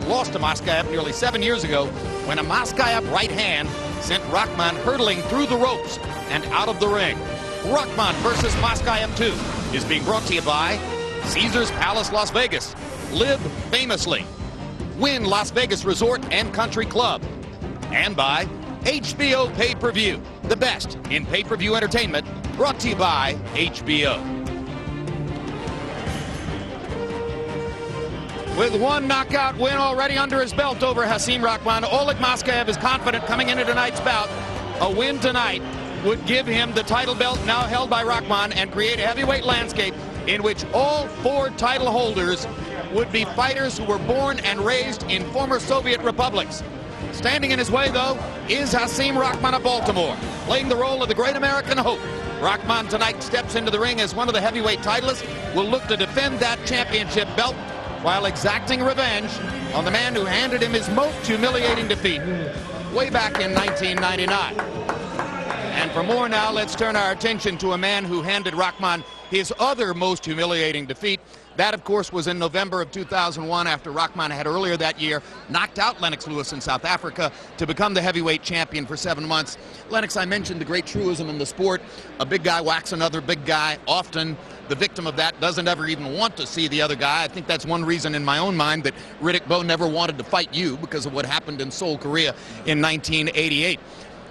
bout lost to Maskaev nearly 7 years ago when a Maskaev right hand sent Rahman hurtling through the ropes and out of the ring. Rahman versus Maskaev 2 is being brought to you by Caesars Palace Las Vegas, Live Famously, Wynn Las Vegas Resort and Country Club, and by HBO Pay-Per-View, the best in pay-per-view entertainment, brought to you by HBO. With one knockout win already under his belt over Hasim Rahman, Oleg Maskaev is confident coming into tonight's bout. A win tonight would give him the title belt now held by Rahman and create a heavyweight landscape in which all 4 title holders would be fighters who were born and raised in former Soviet republics. Standing in his way, though, is Hasim Rahman of Baltimore, playing the role of the great American hope. Rahman tonight steps into the ring as one of the heavyweight titleists, will look to defend that championship belt while exacting revenge on the man who handed him his most humiliating defeat way back in 1999. And for more now, let's turn our attention to a man who handed Rahman his other most humiliating defeat. That, of course, was in November of 2001 after Rahman had earlier that year knocked out Lennox Lewis in South Africa to become the heavyweight champion for 7 months. Lennox, I mentioned the great truism in the sport, a big guy whacks another big guy. Often the victim of that doesn't ever even want to see the other guy. I think that's one reason in my own mind that Riddick Bowe never wanted to fight you because of what happened in Seoul, Korea in 1988.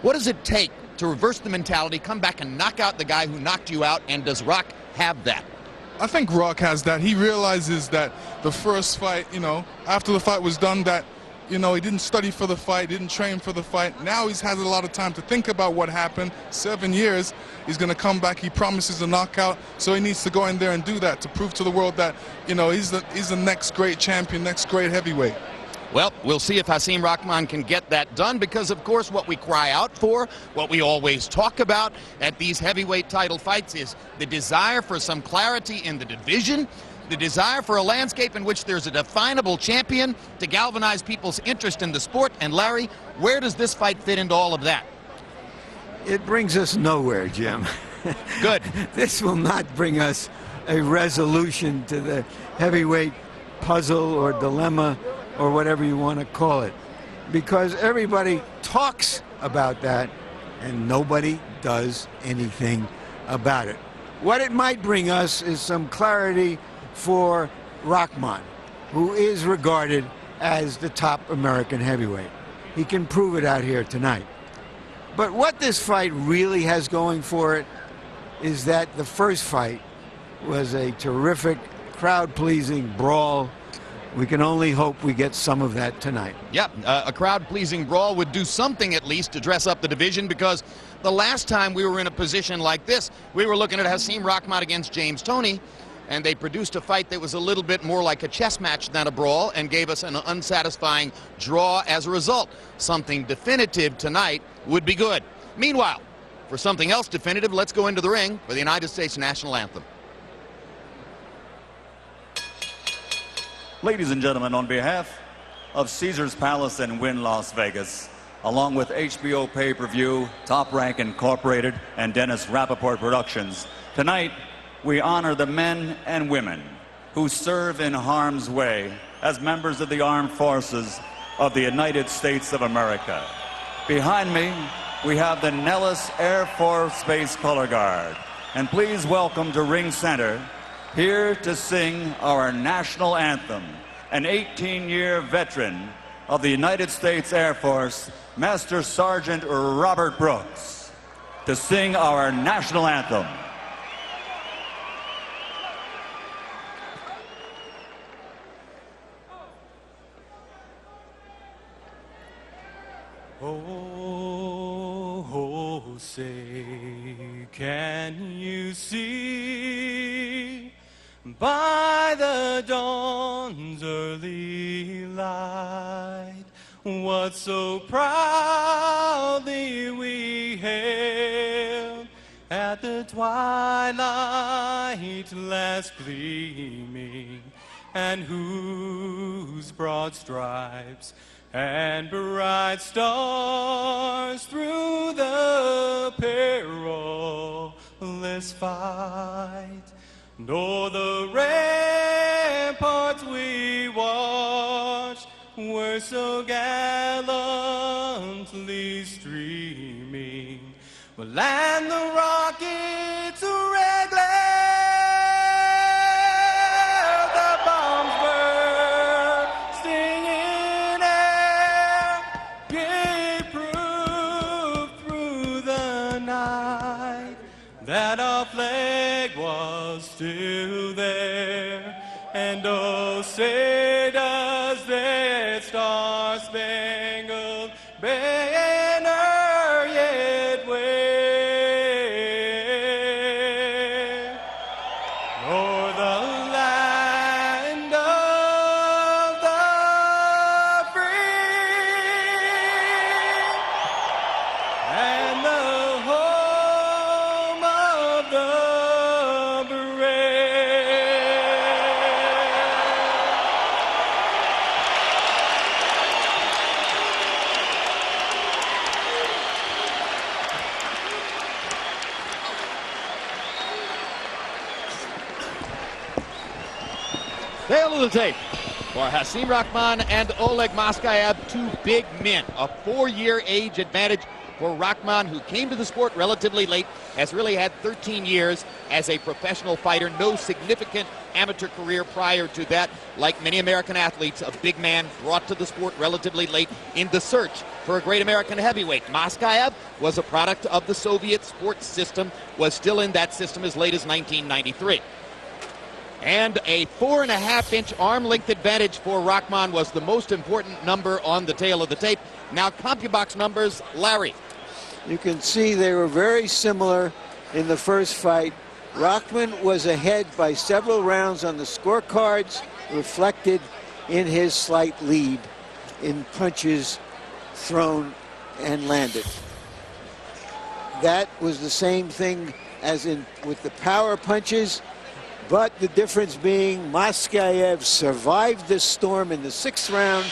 What does it take to reverse the mentality, come back and knock out the guy who knocked you out, and does Rock have that? I think Rock has that. He realizes that the first fight, after the fight was done, that, he didn't study for the fight, didn't train for the fight. Now he's had a lot of time to think about what happened. 7 years, he's going to come back. He promises a knockout, so he needs to go in there and do that to prove to the world that, he's the next great champion, next great heavyweight. Well, we'll see if Hasim Rahman can get that done because, of course, what we cry out for, what we always talk about at these heavyweight title fights is the desire for some clarity in the division, the desire for a landscape in which there's a definable champion to galvanize people's interest in the sport. And, Larry, where does this fight fit into all of that? It brings us nowhere, Jim. Good. This will not bring us a resolution to the heavyweight puzzle or dilemma or whatever you want to call it, because everybody talks about that and nobody does anything about it. What it might bring us is some clarity for Rahman, who is regarded as the top American heavyweight. He can prove it out here tonight. But what this fight really has going for it is that the first fight was a terrific, crowd-pleasing brawl. We can only hope we get some of that tonight. Yep, a crowd-pleasing brawl would do something at least to dress up the division, because the last time we were in a position like this, we were looking at Hasim Rahman against James Toney, and they produced a fight that was a little bit more like a chess match than a brawl and gave us an unsatisfying draw as a result. Something definitive tonight would be good. Meanwhile, for something else definitive, let's go into the ring for the United States National Anthem. Ladies and gentlemen, on behalf of Caesars Palace and Wynn Las Vegas, along with HBO Pay-Per-View, Top Rank Incorporated, and Dennis Rappaport Productions, tonight we honor the men and women who serve in harm's way as members of the armed forces of the United States of America. Behind me, we have the Nellis Air Force Base Color Guard. And please welcome to ring center, here to sing our national anthem, an 18-year veteran of the United States Air Force, Master Sergeant Robert Brooks, to sing our national anthem. Oh, say, can you see by the dawn's early light what so proudly we hailed at the twilight last gleaming, and whose broad stripes and bright stars through the perilous fight, o'er the ramparts we watched were so gallantly streaming, will land the rockets red glare, the bombs bursting in air, gave proof through the night that our flag was still there. And oh, say does that star-spangled banner yet wave o'er the land of the free and the home of the brave. Tale of the tape for Hasim Rahman and Oleg Maskaev, two big men. A 4-year age advantage for Rahman, who came to the sport relatively late, has really had 13 years as a professional fighter. No significant amateur career prior to that. Like many American athletes, a big man brought to the sport relatively late in the search for a great American heavyweight. Maskaev was a product of the Soviet sports system, was still in that system as late as 1993. And a 4.5-inch arm length advantage for Rahman was the most important number on the tail of the tape. Now CompuBox numbers, Larry. You can see they were very similar in the first fight. Rahman was ahead by several rounds on the scorecards, reflected in his slight lead in punches thrown and landed. That was the same thing as in with the power punches, but the difference being Maskaev survived the storm in the 6th round.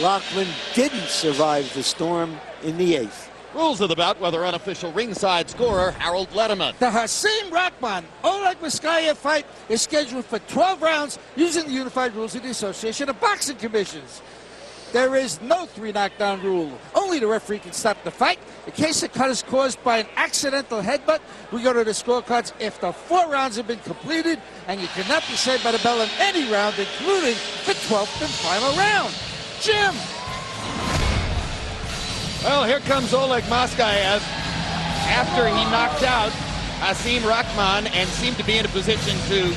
Rahman didn't survive the storm in the 8th. Rules of the bout, whether unofficial ringside scorer Harold Letterman. The Hasim Rahman Oleg Maskaev fight is scheduled for 12 rounds using the unified rules of the Association of Boxing Commissions. There is no 3 knockdown rule. Only the referee can stop the fight. In case the cut is caused by an accidental headbutt, we go to the scorecards after 4 rounds have been completed, and you cannot be saved by the bell in any round, including the 12th and final round. Jim. Well, here comes Oleg Maskaev after he knocked out Hasim Rahman and seemed to be in a position to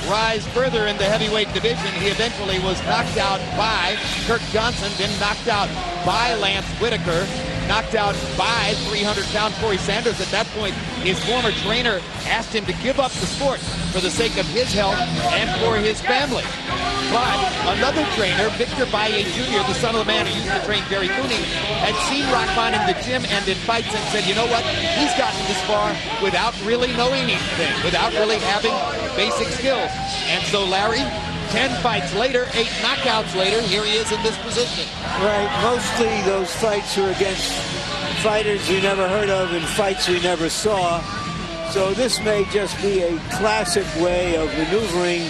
rise further in the heavyweight division. He eventually was knocked out by Kirk Johnson, then knocked out by Lance Whitaker, knocked out by 300-pound Corey Sanders. At that point, his former trainer asked him to give up the sport for the sake of his health and for his family. But another trainer, Victor Baye Jr., the son of the man who used to train Gary Cooney, had seen Rahman in the gym and in fights and said, you know what, he's gotten this far without really knowing anything, without really having basic skills. And so Larry, 10 fights later, 8 knockouts later, here he is in this position. Right, mostly those fights were against fighters we never heard of and fights we never saw. So this may just be a classic way of maneuvering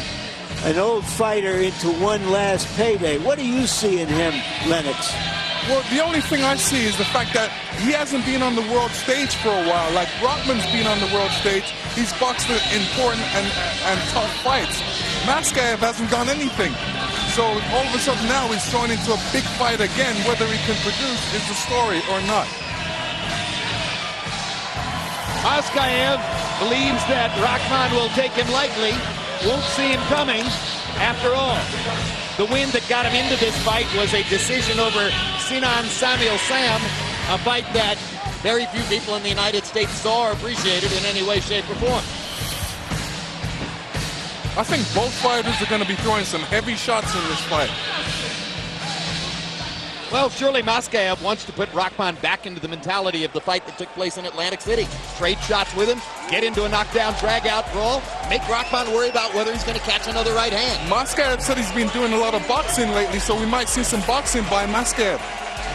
an old fighter into one last payday. What do you see in him, Lennox? Well, the only thing I see is the fact that he hasn't been on the world stage for a while. Like Rahman's been on the world stage. He's boxed important and tough fights. Maskaev hasn't done anything. So all of a sudden now he's thrown into a big fight again. Whether he can produce is the story or not. Maskaev believes that Rahman will take him lightly, won't see him coming. After all, the win that got him into this fight was a decision over Sinan Samuel Sam, a fight that very few people in the United States saw or appreciated in any way, shape, or form. I think both fighters are going to be throwing some heavy shots in this fight. Well, surely Maskaev wants to put Rahman back into the mentality of the fight that took place in Atlantic City. Trade shots with him, get into a knockdown, drag-out brawl, make Rahman worry about whether he's going to catch another right hand. Maskaev said he's been doing a lot of boxing lately, so we might see some boxing by Maskaev.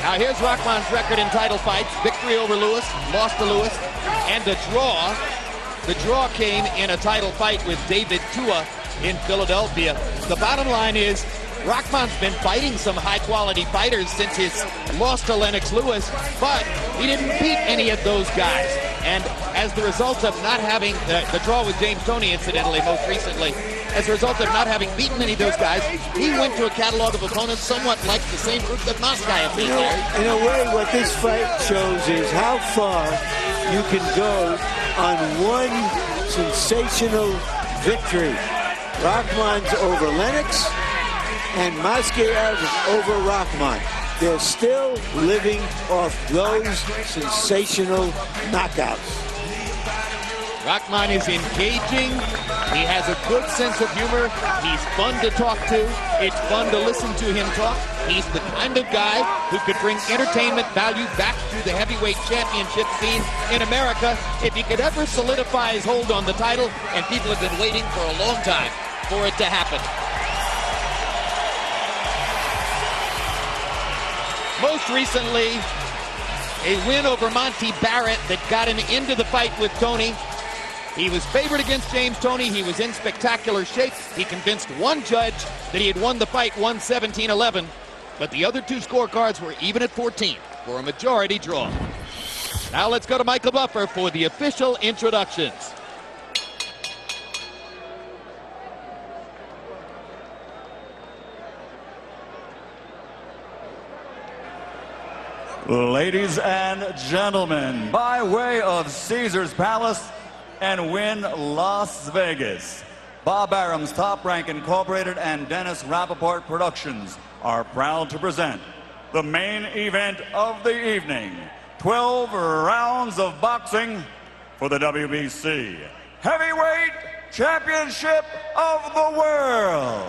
Now here's Rahman's record in title fights. Victory over Lewis, lost to Lewis, and a draw. The draw came in a title fight with David Tua in Philadelphia. The bottom line is Rahman's been fighting some high-quality fighters since his loss to Lennox Lewis, but he didn't beat any of those guys. And as the result of not having the draw with James Toney, incidentally, most recently, as a result of not having beaten any of those guys, he went to a catalog of opponents somewhat like the same group that Maskaev beat. In a way, what this fight shows is how far you can go on one sensational victory. Rahman's over Lennox, and Maskaev over Rahman. They're still living off those sensational knockouts. Rahman is engaging. He has a good sense of humor. He's fun to talk to. It's fun to listen to him talk. He's the kind of guy who could bring entertainment value back to the heavyweight championship scene in America if he could ever solidify his hold on the title, and people have been waiting for a long time for it to happen. Most recently, a win over Monty Barrett that got him into the fight with Toney. He was favored against James Toney. He was in spectacular shape. He convinced one judge that he had won the fight 117-11, but the other two scorecards were even at 14 for a majority draw. Now let's go to Michael Buffer for the official introductions. Ladies and gentlemen, by way of Caesars Palace and Wynn Las Vegas, Bob Arum's Top Rank Incorporated and Dennis Rappaport Productions are proud to present the main event of the evening. 12 rounds of boxing for the WBC Heavyweight Championship of the World.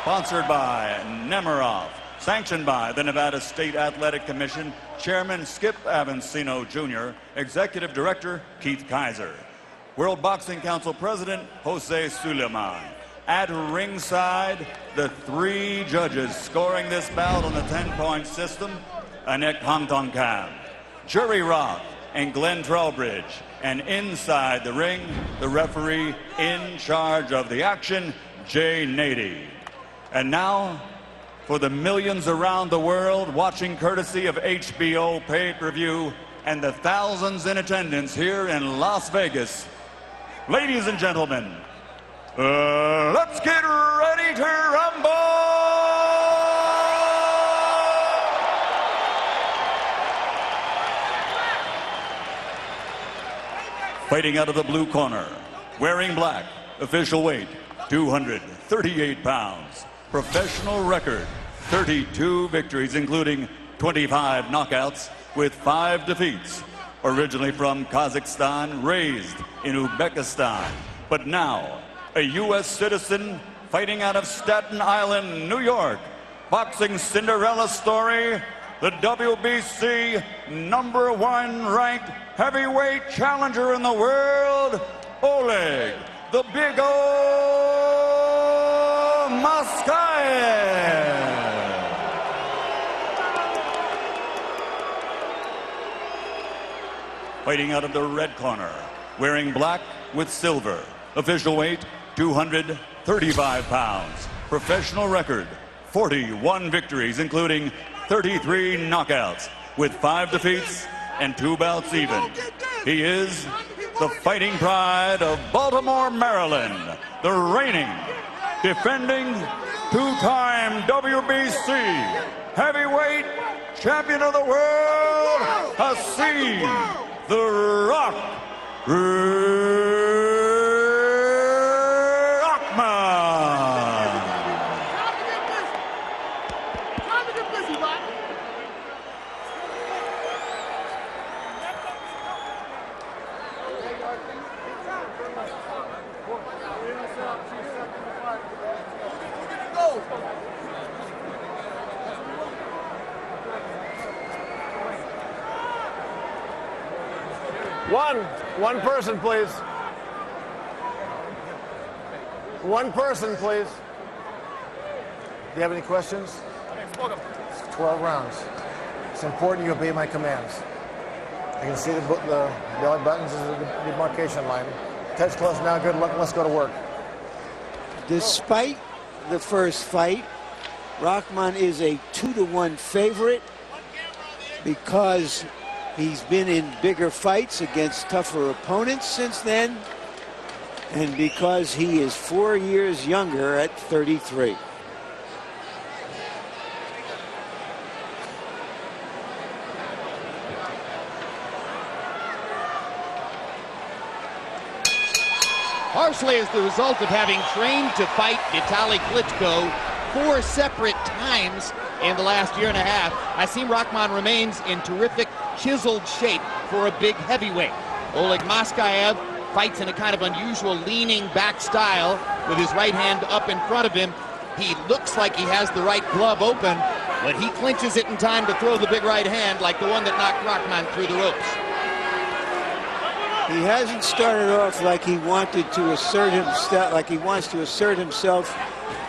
Sponsored by Nemiroff. Sanctioned by the Nevada State Athletic Commission, Chairman Skip Avancino Jr., Executive Director Keith Kaiser, World Boxing Council President Jose Suleiman. At ringside, the three judges scoring this bout on the 10-point system, Anek Hamtongkam, Jerry Roth, and Glenn Trowbridge. And inside the ring, the referee in charge of the action, Jay Nady. And now, for the millions around the world watching courtesy of HBO pay-per-view and the thousands in attendance here in Las Vegas, ladies and gentlemen, let's get ready to rumble! Fighting out of the blue corner, wearing black, official weight, 238 pounds. Professional record, 32 victories, including 25 knockouts with 5 defeats. Originally from Kazakhstan, raised in Uzbekistan, but now a U.S. citizen fighting out of Staten Island, New York. Boxing Cinderella story, the WBC #1 ranked heavyweight challenger in the world, Oleg, the Big O Maskaev. Fighting out of the red corner, wearing black with silver. Official weight, 235 pounds. Professional record, 41 victories, including 33 knockouts, with 5 defeats and 2 bouts even. He is the fighting pride of Baltimore, Maryland, the reigning, defending, 2-time WBC heavyweight champion of the world, Hasim, the Rock Rahman. One person, please. One person, please. Do you have any questions? It's 12 rounds. It's important you obey my commands. I can see the belly buttons is the demarcation line. Touch close now, good luck, let's go to work. Despite the first fight. Rahman is a 2-to-1 favorite because he's been in bigger fights against tougher opponents since then, and because he is 4 years younger at 33. Partially as the result of having trained to fight Vitaly Klitschko 4 separate times in the last year and a half, Hasim Rahman remains in terrific chiseled shape for a big heavyweight. Oleg Maskaev fights in a kind of unusual leaning back style with his right hand up in front of him. He looks like he has the right glove open, but he clinches it in time to throw the big right hand like the one that knocked Rahman through the ropes. He hasn't started off like he wanted to assert himself, like he wants to assert himself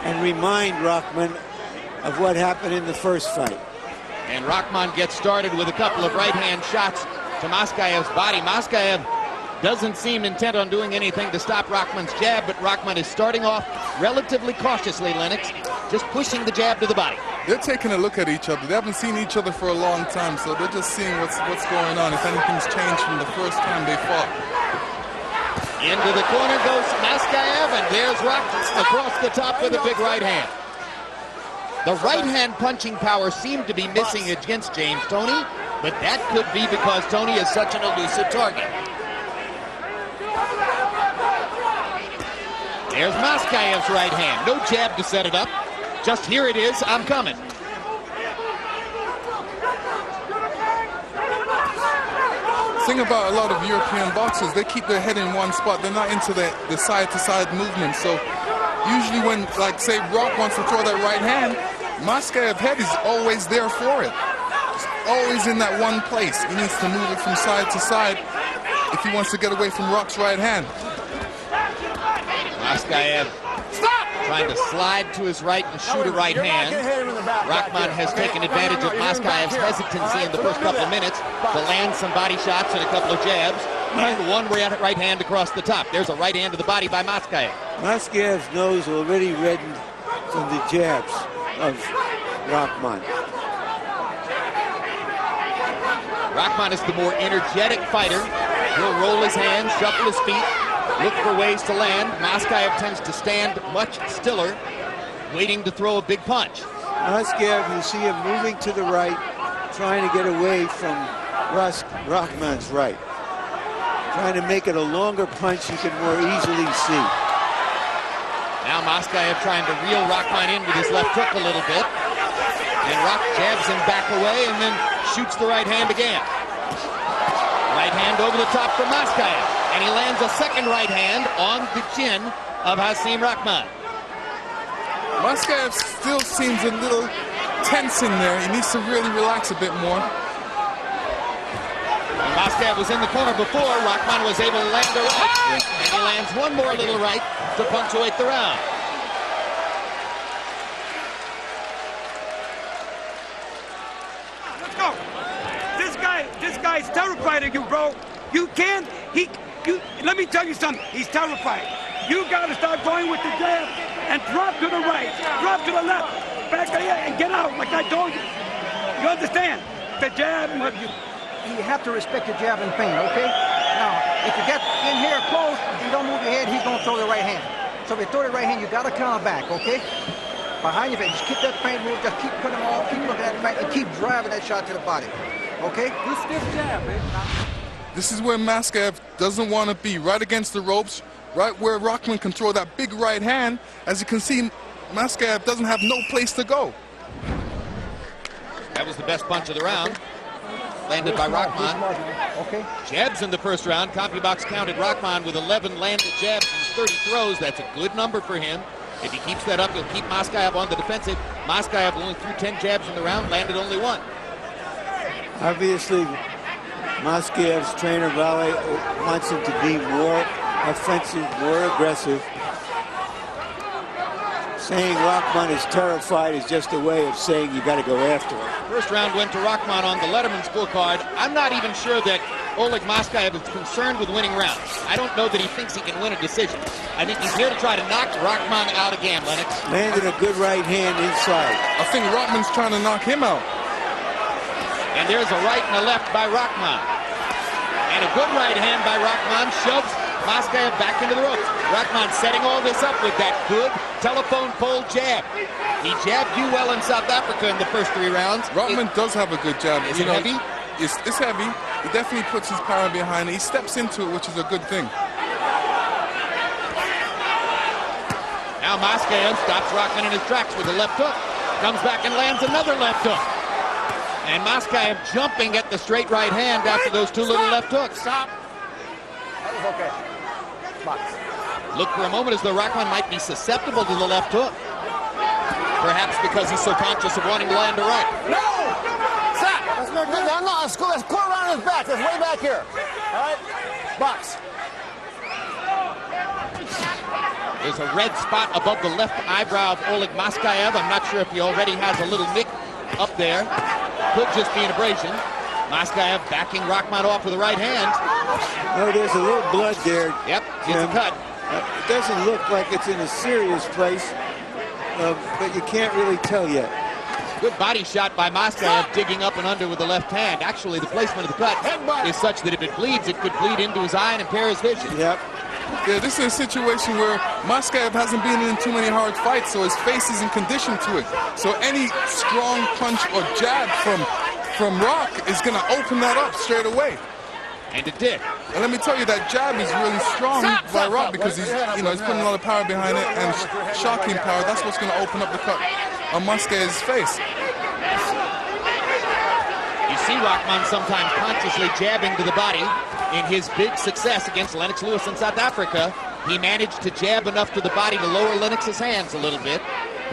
and remind Rahman of what happened in the first fight. And Rahman gets started with a couple of right-hand shots to Maskaev's body. Maskaev doesn't seem intent on doing anything to stop Rahman's jab, but Rahman is starting off relatively cautiously, Lennox, just pushing the jab to the body. They're taking a look at each other. They haven't seen each other for a long time, so they're just seeing what's going on, if anything's changed from the first time they fought. Into the corner goes Maskaev, and there's Rahman across the top with a big right hand. The right hand punching power seemed to be missing against James Toney, but that could be because Toney is such an elusive target. There's Maskaev's right hand. No jab to set it up. Just here it is, I'm coming. The thing about a lot of European boxers, they keep their head in one spot. They're not into the side-to-side movement. So usually when, like, say, Rock wants to throw that right hand, Maskaev's head is always there for it. It's always in that one place. He needs to move it from side to side if he wants to get away from Rock's right hand. Maskaev trying to slide to his right and shoot a right hand. Rahman has taken advantage of Maskaev's hesitancy in the first couple of minutes to land some body shots and a couple of jabs, and one right hand across the top. There's a right hand to the body by Maskaev. Maskaev's nose already reddened from the jabs of Rahman. Rahman is the more energetic fighter. He'll roll his hands, shuffle his feet, look for ways to land. Maskaev tends to stand much stiller, waiting to throw a big punch. Maskaev, you see him moving to the right, trying to get away from Rahman's right. Trying to make it a longer punch he can more easily see. Now Maskaev trying to reel Rahman in with his left hook a little bit. And Rock jabs him back away and then shoots the right hand again. Right hand over the top for Maskaev. And he lands a second right hand on the chin of Hasim Rahman. Maskaev still seems a little tense in there. He needs to really relax a bit more. And Maskaev was in the corner before. Rahman was able to land a right. And he lands one more little right to punctuate the round. Let's go. This guy's terrified of you, bro. You can't, let me tell you something. He's terrified. You got to start going with the jab and drop to the right, drop to the left, back to here and get out like I told you. You understand? The jab, you have to respect your jab and feint, okay? Now, if you get in here close, you don't move your head, he's going to throw the right hand. So if you throw the right hand, you got to counter back, okay? Behind your face, just keep that feint move, just keep putting them all, keep looking at the right, and keep driving that shot to the body, okay? Good stiff jab, man. This is where Maskaev doesn't want to be, right against the ropes, right where Rahman can throw that big right hand. As you can see, Maskaev doesn't have no place to go. That was the best punch of the round. Landed by Rahman. Okay. Jabs in the first round. CompuBox counted Rahman with 11 landed jabs and 30 throws. That's a good number for him. If he keeps that up, he'll keep Maskaev on the defensive. Maskaev only threw 10 jabs in the round, landed only one. Obviously, Maskaev's trainer, Vale, wants him to be more offensive, more aggressive. Saying Rahman is terrified is just a way of saying you got to go after him. First round went to Rahman on the Letterman scorecard. I'm not even sure that Oleg Maskaev is concerned with winning rounds. I don't know that he thinks he can win a decision. I think he's here to try to knock Rahman out again, Lennox. Landed a good right hand inside. I think Rahman's trying to knock him out. And there's a right and a left by Rahman. And a good right hand by Rahman shoves Maskaev back into the ropes. Rahman setting all this up with that good telephone pole jab. He jabbed you well in South Africa in the first 3 rounds. Rahman does have a good jab. Is it heavy? It's heavy. He definitely puts his power behind it. He steps into it, which is a good thing. Now Maskaev stops Rahman in his tracks with a left hook. Comes back and lands another left hook. And Maskaev jumping at the straight right hand after those 2 little left hooks. Stop. That was okay. Box. Look for a moment as though Rahman might be susceptible to the left hook. Perhaps because he's so conscious of wanting to land a right. No! Stop! No, let's go around his back. That's way back here. All right? Box. There's a red spot above the left eyebrow of Oleg Maskaev. I'm not sure if he already has a little nick up there. Could just be an abrasion. Maskaev backing Rahman off with the right hand. No, there's a little blood there. Yep, it's a cut. It doesn't look like it's in a serious place, but you can't really tell yet. Good body shot by Maskaev, digging up and under with the left hand. Actually, the placement of the cut is such that if it bleeds, it could bleed into his eye and impair his vision. Yep. Yeah, this is a situation where Maskaev hasn't been in too many hard fights, so his face isn't conditioned to it. So any strong punch or jab from Rock is going to open that up straight away. And it did. And let me tell you, that jab is really strong by Rock because he's putting a lot of power behind it and shocking power. That's what's going to open up the cut on Maskaev's face. You see Rahman sometimes consciously jabbing to the body. In his big success against Lennox Lewis in South Africa, he managed to jab enough to the body to lower Lennox's hands a little bit,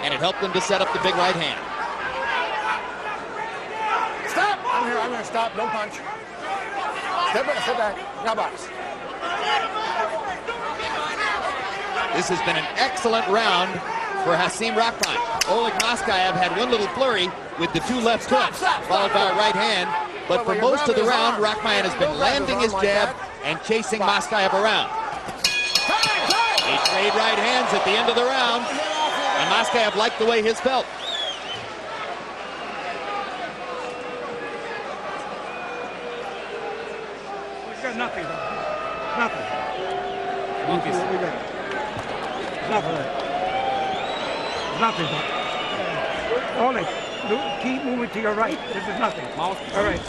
and it helped him to set up the big right hand. Stop! I'm here. Stop. Don't punch. Step back. Now box. This has been an excellent round for Hasim Rahman. Oleg Maskaev had one little flurry with the 2 left hooks, followed by a right hand. But for most of the round, Rahman has been landing his jab and chasing Maskaev around. They trade right hands at the end of the round, and Maskaev liked the way his felt. He's got nothing. Nothing. Nothing. Oleg, keep moving to your right. This is nothing. Mouthpiece. All right.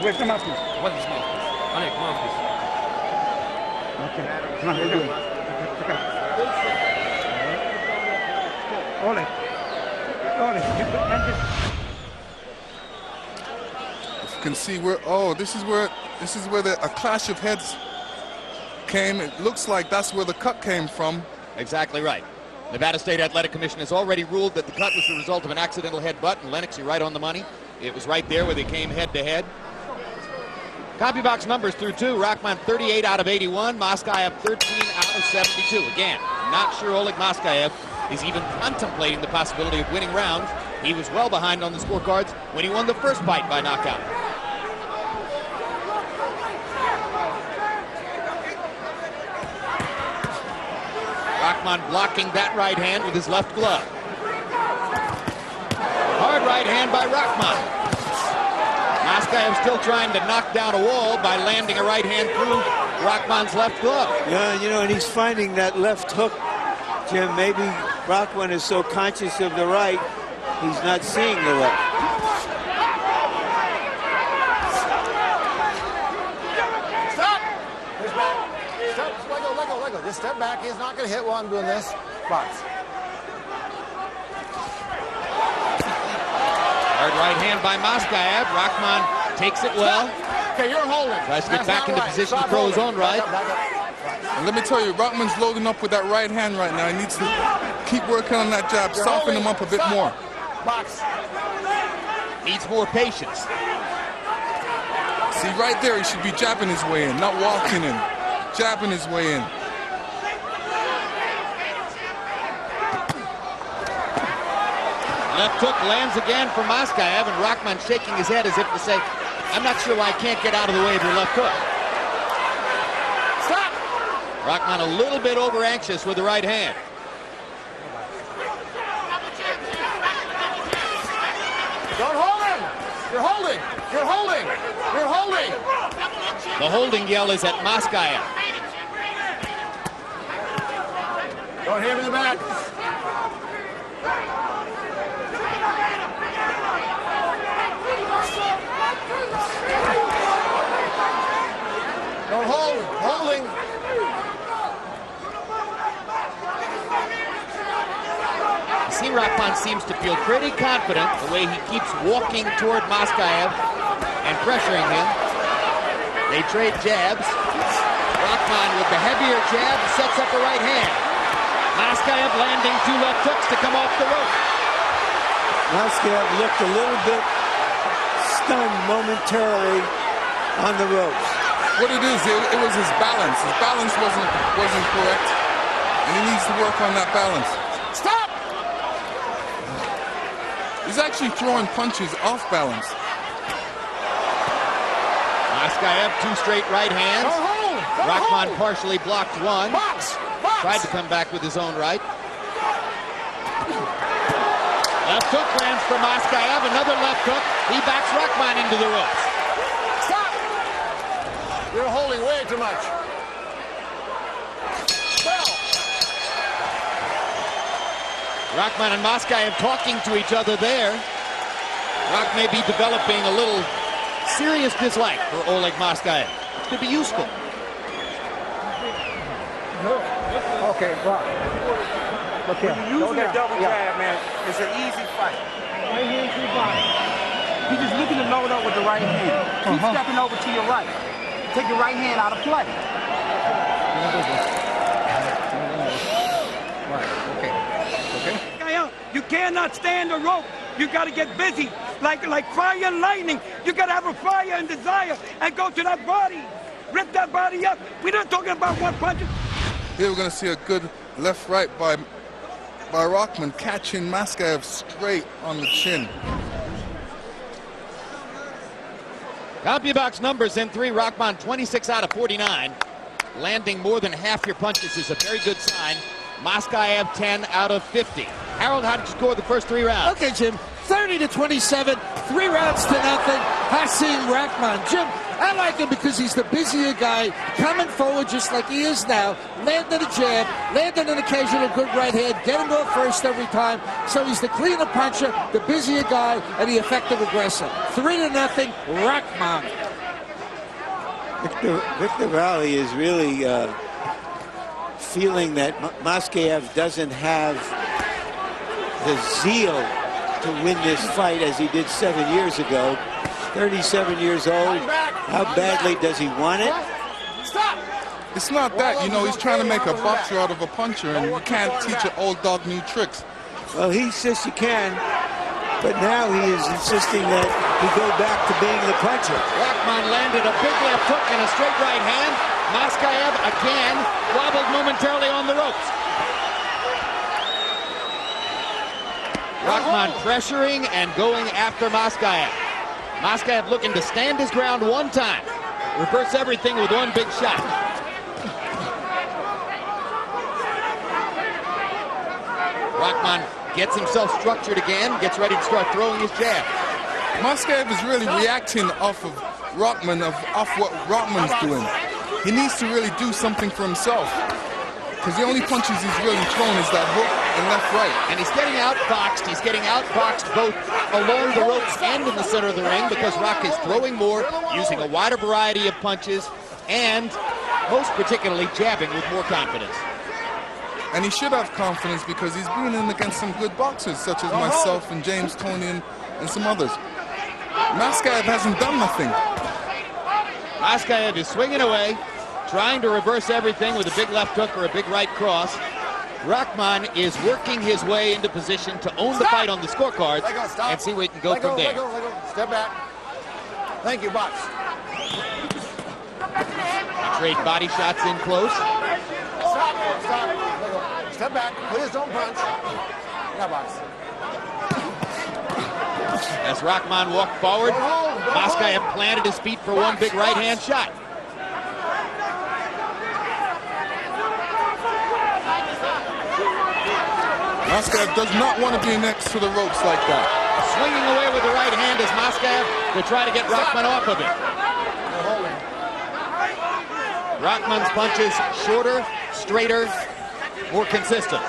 Where's the mouthpiece? What is mouthpiece? Oleg, mouthpiece. Okay. Come on, we're doing it. Okay. Oleg. You can see where, this is where a clash of heads came. It looks like that's where the cut came from. Exactly right. Nevada State Athletic Commission has already ruled that the cut was the result of an accidental headbutt, and Lennox, you're right on the money. It was right there where they came head-to-head. Copy box numbers through 2. Rahman 38 out of 81. Maskaev 13 out of 72. Again, not sure Oleg Maskaev is even contemplating the possibility of winning rounds. He was well behind on the scorecards when he won the first fight by knockout. Rahman blocking that right hand with his left glove. Hard right hand by Rahman. Maskaev still trying to knock down a wall by landing a right hand through Rahman's left glove. Yeah, and he's finding that left hook, Jim. Maybe Rahman is so conscious of the right, he's not seeing the left. Just step back. He's not going to hit while I'm doing this. Box. Hard right hand by Maskaev. Rahman takes it well. Okay, you're holding. Tries to get That's back into right. position Stop to throw his own right. Back up. And let me tell you, Rahman's loading up with that right hand right now. He needs to keep working on that jab, soften him up a bit more. Box. Needs more patience. See, right there, he should be jabbing his way in, not walking in. Jabbing his way in. Left hook lands again for Maskaev, and Rahman shaking his head as if to say, I'm not sure why I can't get out of the way of your left hook. Stop! Rahman a little bit over anxious with the right hand. Don't hold him! You're holding! You're holding! You're holding! The holding yell is at Maskaev. Don't hit him in the back. Don't hold! Holding! See, Rahman seems to feel pretty confident the way he keeps walking toward Maskaev and pressuring him. They trade jabs. Rahman with the heavier jab sets up the right hand. Maskaev landing 2 left hooks to come off the rope. Maskaev looked a little bit stunned momentarily on the ropes. What it is, it was his balance. His balance wasn't correct, and he needs to work on that balance. Stop! He's actually throwing punches off balance. Maskaev 2 straight right hands. Don't hold! Don't Rahman hold! partially blocked 1. Box! Box! Tried to come back with his own right. Left hook lands for Maskaev. Another left hook. He backs Rahman into the ropes. Stop! You're holding way too much. Well. Rahman and Maskaev talking to each other there. Rock may be developing a little serious dislike for Oleg Maskaev. It could be useful. Okay, Rock. Look here. When you're using a double jab, man, it's an easy fight. Right hand to the body. He's just looking to load up with the right hand. Keep stepping over to your right. Take your right hand out of play. You cannot stand the rope. You got to get busy. Like fire and lightning. You got to have a fire and desire and go to that body. Rip that body up. We're not talking about one punch. Here we're going to see a good left-right by Rahman, catching Maskaev straight on the chin. CompuBox numbers in 3. Rahman 26 out of 49. Landing more than half your punches is a very good sign. Maskaev 10 out of 50. Harold, how did you score the first 3 rounds? Okay, Jim. 30-27, 3 rounds to nothing. Hasim Rahman. Jim, I like him because he's the busier guy, coming forward just like he is now, landing a jab, landing an occasional good right hand, getting off first every time. So he's the cleaner puncher, the busier guy, and the effective aggressor. 3-0, Rahman. Victor Valley is really feeling that Maskaev doesn't have the zeal to win this fight as he did 7 years ago. 37 years old. How badly does he want it? Stop! It's not that, you know, he's trying to make a boxer out of a puncher, and you can't teach an old dog new tricks. Well, he says you can, but now he is insisting that he go back to being the puncher. Rahman landed a big left hook and a straight right hand. Maskaev again wobbled momentarily on the ropes. Rahman pressuring and going after Maskaev. Maskaev looking to stand his ground one time. Reverse everything with one big shot. Rahman gets himself structured again, gets ready to start throwing his jab. Maskaev is really reacting off of Rahman, off what Rahman's doing. He needs to really do something for himself, because the only punches he's really thrown is that hook and left right. And he's getting outboxed. He's getting outboxed both along the ropes and in the center of the ring, because Rock is throwing more, using a wider variety of punches, and most particularly jabbing with more confidence. And he should have confidence, because he's been in against some good boxers, such as myself and James Tony and some others. Maskaev hasn't done nothing. Maskaev is swinging away, trying to reverse everything with a big left hook or a big right cross. Rahman is working his way into position to own the fight on the scorecards and see where he can go from there. Let go. Step back. Thank you, box. Trade body shots in close. Stop. Let go. Step back. Please don't punch. Yeah, box. As Rahman walked forward, Maskaev planted his feet for one big right-hand shot. Maskaev does not want to be next to the ropes like that. Swinging away with the right hand is Maskaev to try to get Rahman off of it. Rahman's punches shorter, straighter, more consistent.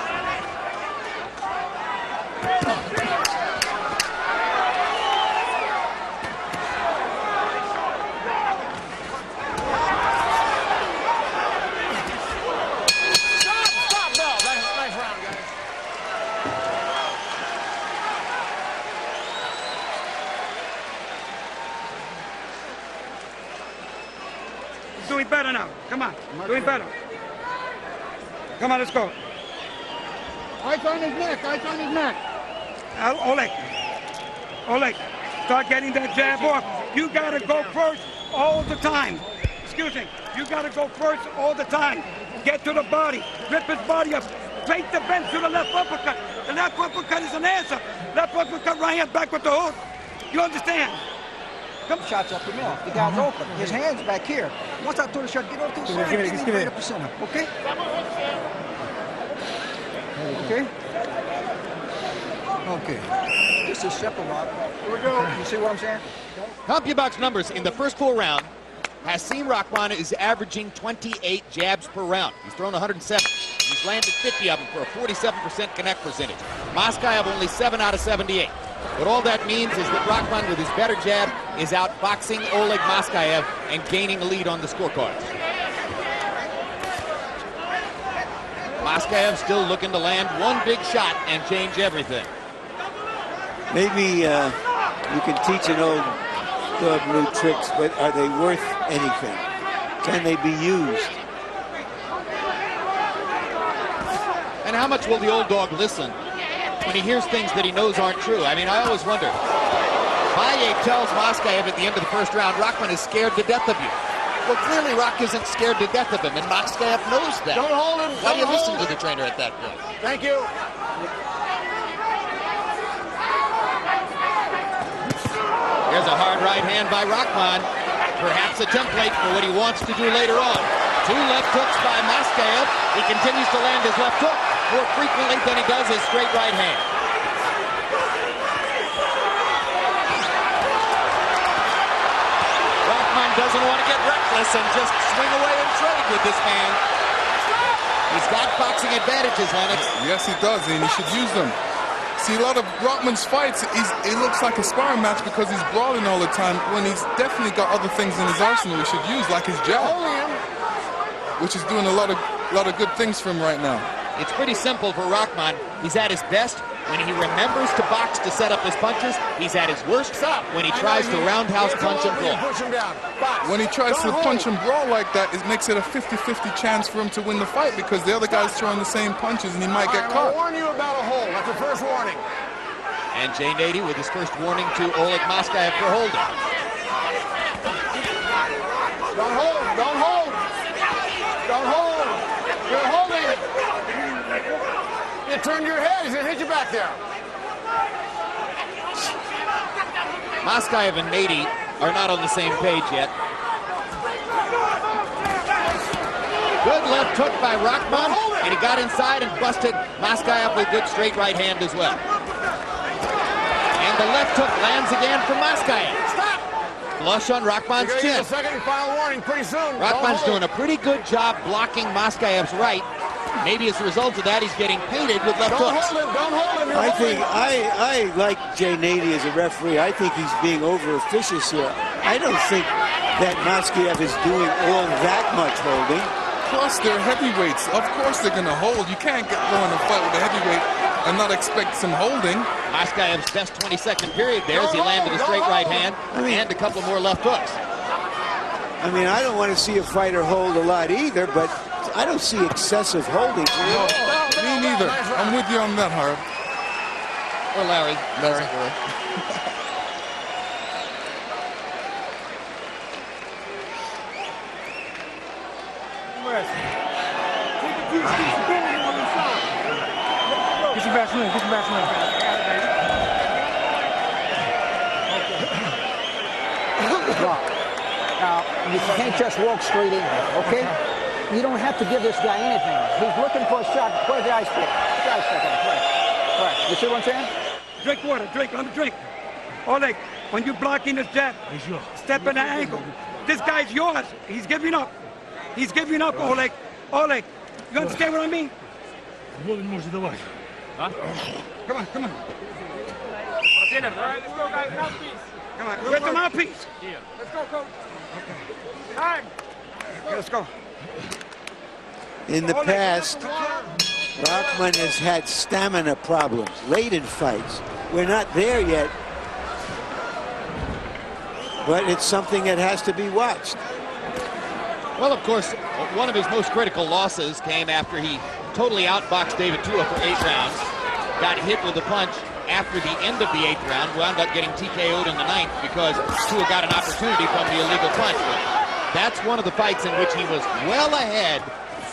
Doing better now. Come on. Doing better. Come on, let's go. Eyes on his neck. Eyes on his neck. Oleg, start getting that jab off. You got to go first all the time. Excuse me. You got to go first all the time. Get to the body. Rip his body up. Bait the bench to the left uppercut. The left uppercut is an answer. Left uppercut, right hand back with the hook. You understand? Come shots up the middle. The guy's open. His hand's back here. Once I throw the shot, get over to the side. Give me right up the center. Okay? Okay? Okay. Just a simple lot. Here we go. You see what I'm saying? CompuBox numbers in the first full round. Hasim Rahman is averaging 28 jabs per round. He's thrown 107. He's landed 50 of them for a 47% connect percentage. Maskaev only 7 out of 78. What all that means is that Rahman, with his better jab, is outboxing Oleg Maskaev and gaining a lead on the scorecards. Maskaev still looking to land one big shot and change everything. Maybe you can teach an old dog new tricks, but are they worth anything? Can they be used? And how much will the old dog listen when he hears things that he knows aren't true? I mean, I always wonder. Valle tells Maskaev at the end of the first round, Rahman is scared to death of you. Well, clearly Rock isn't scared to death of him, and Maskaev knows that. Don't hold him. Why do you listen to the trainer at that point? Thank you. There's a hard right hand by Rahman. Perhaps a template for what he wants to do later on. 2 left hooks by Maskaev. He continues to land his left hook more frequently than he does his straight right hand. Rahman doesn't want to get reckless and just swing away and trade with this man. He's got boxing advantages, Lennox. Yes, he does, and he should use them. See, a lot of Rahman's fights, it looks like a sparring match because he's brawling all the time, when he's definitely got other things in his arsenal he should use, like his jab, which is doing a lot of good things for him right now. It's pretty simple for Rahman. He's at his best when he remembers to box to set up his punches. He's at his worst when he tries to roundhouse punch and brawl. When he tries to punch and brawl like that, it makes it a 50-50 chance for him to win the fight because the other guy's throwing the same punches and he might get caught. I'll warn you about a hold. That's the first warning. And Jay Nady with his first warning to Oleg Maskaev for holding. Don't hold. Don't hold. Don't hold. You're holding. You turned your head. He's going to hit you back there. Maskaev and Nady are not on the same page yet. Good left hook by Rahman, and he got inside and busted Maskaev with good straight right hand as well. And the left hook lands again for Maskaev. Stop. Flush on Rahman's chin. A second and final warning pretty soon. Rahman's doing a pretty good job blocking Maskaev's right. Maybe as a result of that, he's getting painted with left hooks. Don't hold him. I think I like Jay Nady as a referee. I think he's being over officious here. I don't think that Maskaev is doing all that much holding. Plus, they're heavyweights. Of course they're going to hold. You can't go in and fight with a heavyweight and not expect some holding. Maskaev's best 20-second period there as he landed a straight right hand and a couple more left hooks. I mean, I don't want to see a fighter hold a lot either, but I don't see excessive holding. No, me neither. I'm with you on that, Harv. Or Larry. Get your best win. Get your best win. Now, you can't just walk straight in, okay? You don't have to give this guy anything. He's looking for a shot. Where's the ice pick? Where's the ice pick? Right. You see what I'm saying? Drink water, drink, let me drink. Oleg, when you're blocking his jab, step in the angle. This guy's yours. He's giving up. He's giving up, Oleg. Oleg, you understand what I mean? Come on, come on. All right, let's go, guys. Mouthpiece. Come on, where's the mouthpiece? Yeah. Let's go, coach. Okay. Time. Okay, let's go. In the past, Rahman has had stamina problems late in fights. We're not there yet, but it's something that has to be watched. Well, of course, one of his most critical losses came after he totally outboxed David Tua for 8 rounds, got hit with a punch after the end of the 8th round, wound up getting TKO'd in the 9th because Tua got an opportunity from the illegal punch. But that's one of the fights in which he was well ahead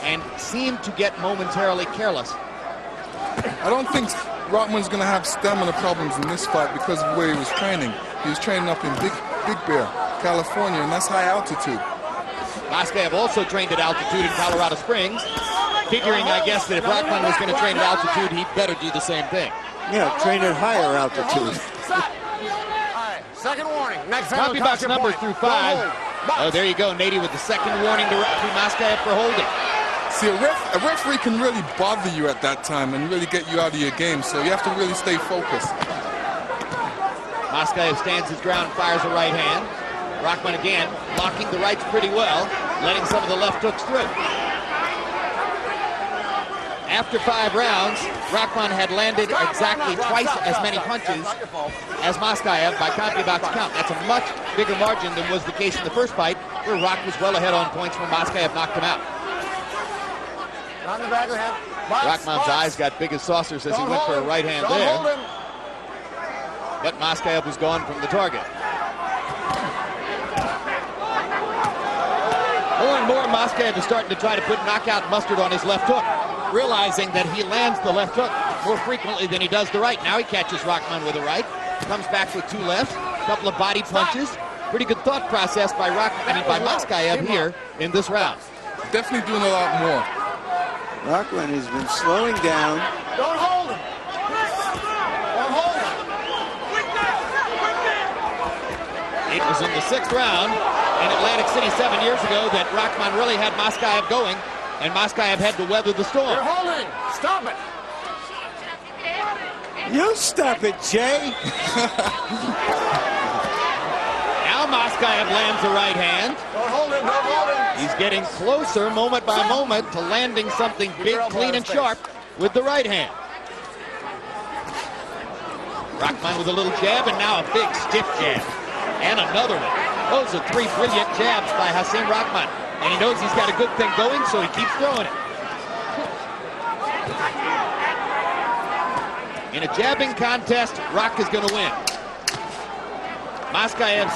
and seemed to get momentarily careless. I don't think Rahman's going to have stamina problems in this fight because of where he was training. He was training up in Big Bear, California, and that's high altitude. Maskaev also trained at altitude in Colorado Springs, figuring, I guess, that if Rahman was going to train at altitude, he'd better do the same thing. Yeah, train at higher altitude. Second warning. Next time Copy box number through 5. Oh, there you go, Nady with the second warning to Maskaev for holding. See, a referee can really bother you at that time and really get you out of your game, so you have to really stay focused. Maskaev stands his ground, fires a right hand. Rahman again blocking the rights pretty well, letting some of the left hooks through. After 5 rounds, Rahman had landed exactly twice as many punches as Maskaev by copy box count. That's a much bigger margin than was the case in the first fight, where Rock was well ahead on points when Maskaev knocked him out. On the back of the head. Rahman's eyes got big as saucers as he went for a right hand there. But Maskaev was gone from the target. More and more, Maskaev is starting to try to put knockout mustard on his left hook, realizing that he lands the left hook more frequently than he does the right. Now he catches Rahman with a right, comes back with 2 lefts, a couple of body punches. Pretty good thought process by Maskaev here in this round. Definitely doing a lot more. Rahman has been slowing down. Don't hold him. Don't hold him. It was in the 6th round in Atlantic City 7 years ago that Rahman really had Maskaev going, and Maskaev had to weather the storm. You're holding. Stop it. You stop it, Jay. Now Maskaev lands a right hand. Don't hold him. Don't hold him. He's getting closer moment by moment to landing something big, clean, and sharp with the right hand. Rahman with a little jab, and now a big stiff jab. And another one. Those are 3 brilliant jabs by Hasim Rahman. And he knows he's got a good thing going, so he keeps throwing it. In a jabbing contest, Rock is going to win. Maskaev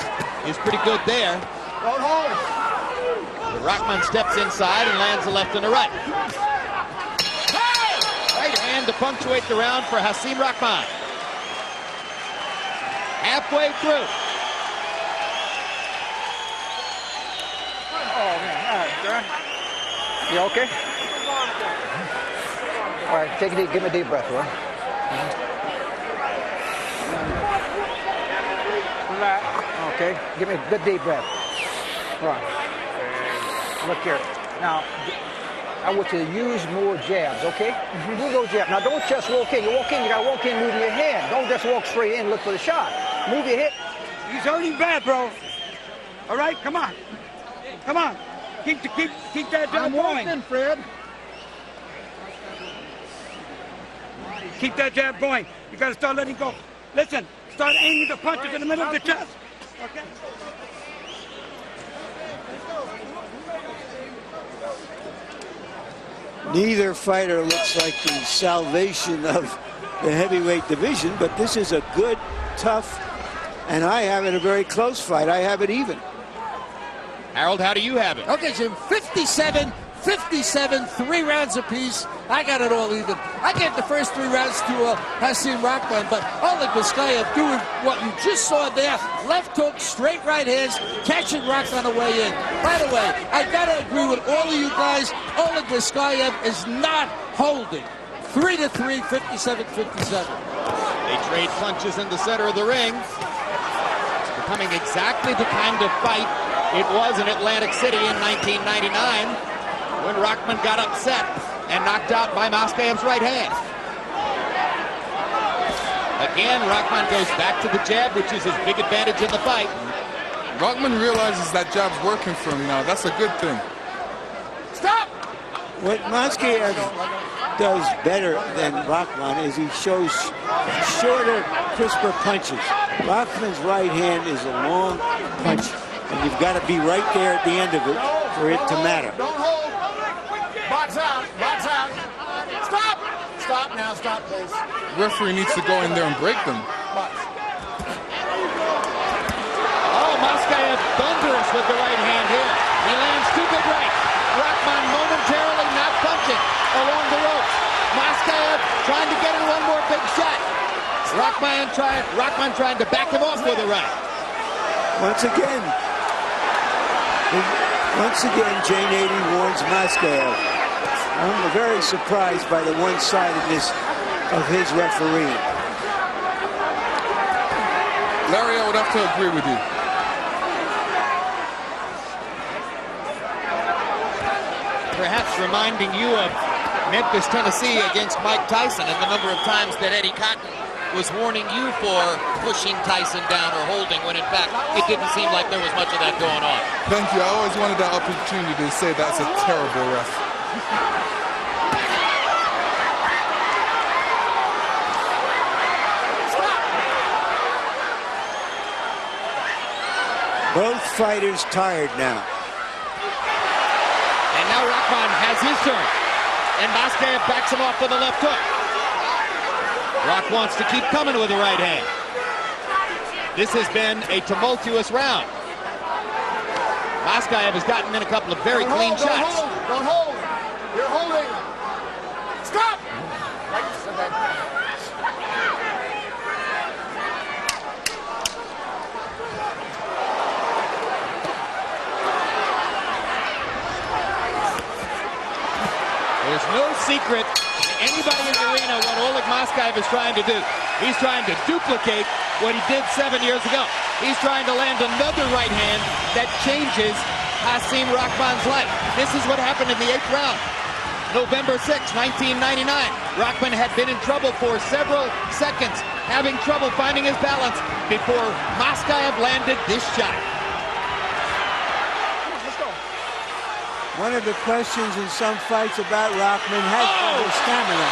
is pretty good there. Don't hold him. Rahman steps inside and lands a left and a right. Right hand to punctuate the round for Hasim Rahman. Halfway through. Oh, man. All right, sir. You okay? All right, take a deep, give me a deep breath, all right? Okay, give me a good deep breath. All right. Look here. Now, I want you to use more jabs, okay? Do those jabs. Now, don't just walk in. You walk in, you got to walk in moving your hand. Don't just walk straight in and look for the shot. Move your hip. He's hurting bad, bro. All right, come on. Come on. Keep that jab going. Fred. Keep that jab going. You got to start letting go. Listen, start aiming the punches in the middle of the chest. Okay? Neither fighter looks like the salvation of the heavyweight division, but this is a good, tough, and I have it a very close fight. I have it even. Harold, how do you have it? Okay, Jim, 57-45. 57, 3 rounds apiece. I got it all even. I gave the first 3 rounds to Hasim Rahman, but Oleg Maskaev doing what you just saw there. Left hook, straight right hands, catching Rahman on the way in. By the way, I gotta agree with all of you guys. Oleg Maskaev is not holding. 3-3, 57-57. They trade punches in the center of the ring. It's becoming exactly the kind of fight it was in Atlantic City in 1999 when Rahman got upset and knocked out by Maskaev's right hand. Again, Rahman goes back to the jab, which is his big advantage in the fight. Rahman realizes that jab's working for him now. That's a good thing. Stop! What Maskaev does better than Rahman is he shows shorter, crisper punches. Rahman's right hand is a long punch, and you've got to be right there at the end of it for it to matter. Don't hold. Box out. Box out. Stop. Stop now. Stop, please. Referee needs to go in there and break them. Oh, Maskaev thunderous with the right hand here. He lands 2 big rights. Rahman momentarily not punching along the ropes. Maskaev trying to get in one more big shot. Rahman trying to back him off with a right. Once again, Jay Nady warns Maskaev. I'm very surprised by the one-sidedness of his refereeing. Larry, I would have to agree with you. Perhaps reminding you of Memphis, Tennessee against Mike Tyson and the number of times that Eddie Cotton was warning you for pushing Tyson down or holding when in fact it didn't seem like there was much of that going on. Thank you. I always wanted that opportunity to say that's a terrible ref. Both fighters tired now. And now Rahman has his turn. And Maskaev backs him off with a left hook. Rock wants to keep coming with the right hand. This has been a tumultuous round. Maskaev has gotten in a couple of very clean shots. Don't hold. You're holding. Stop. There's no secret to anybody in the arena what Oleg Maskaev is trying to do. He's trying to duplicate what he did 7 years ago. He's trying to land another right hand that changes Hasim Rahman's life. This is what happened in the 8th round. November 6, 1999. Rahman had been in trouble for several seconds, having trouble finding his balance before Maskaev landed this shot. One of the questions in some fights about Rahman has been his stamina.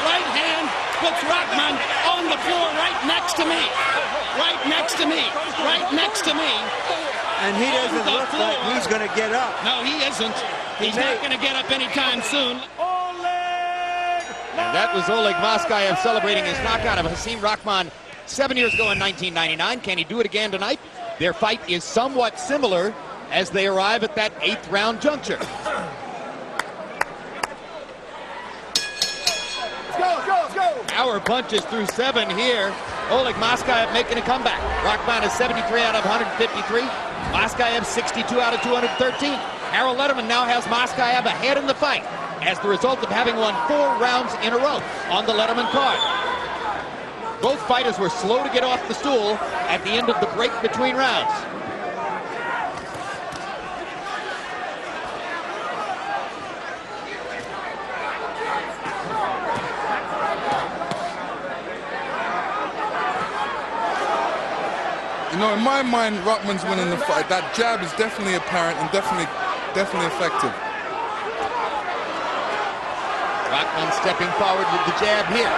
Right hand puts Rahman on the floor right next to me. Right next to me. Right next to me. And he doesn't look like he's going to get up. No, he isn't. He's not going to get up anytime soon. And that was Oleg Maskaev celebrating his knockout of Hasim Rahman 7 years ago in 1999. Can he do it again tonight? Their fight is somewhat similar as they arrive at that 8th round juncture. Let's go. Power punches through 7 here. Oleg Maskaev making a comeback. Rahman is 73 out of 153. Maskaev 62 out of 213. Harold Letterman now has Maskaev ahead in the fight as the result of having won 4 rounds in a row on the Letterman card. Both fighters were slow to get off the stool at the end of the break between rounds. You know, in my mind, Rahman's winning the fight. That jab is definitely apparent and definitely effective. Rahman stepping forward with the jab here.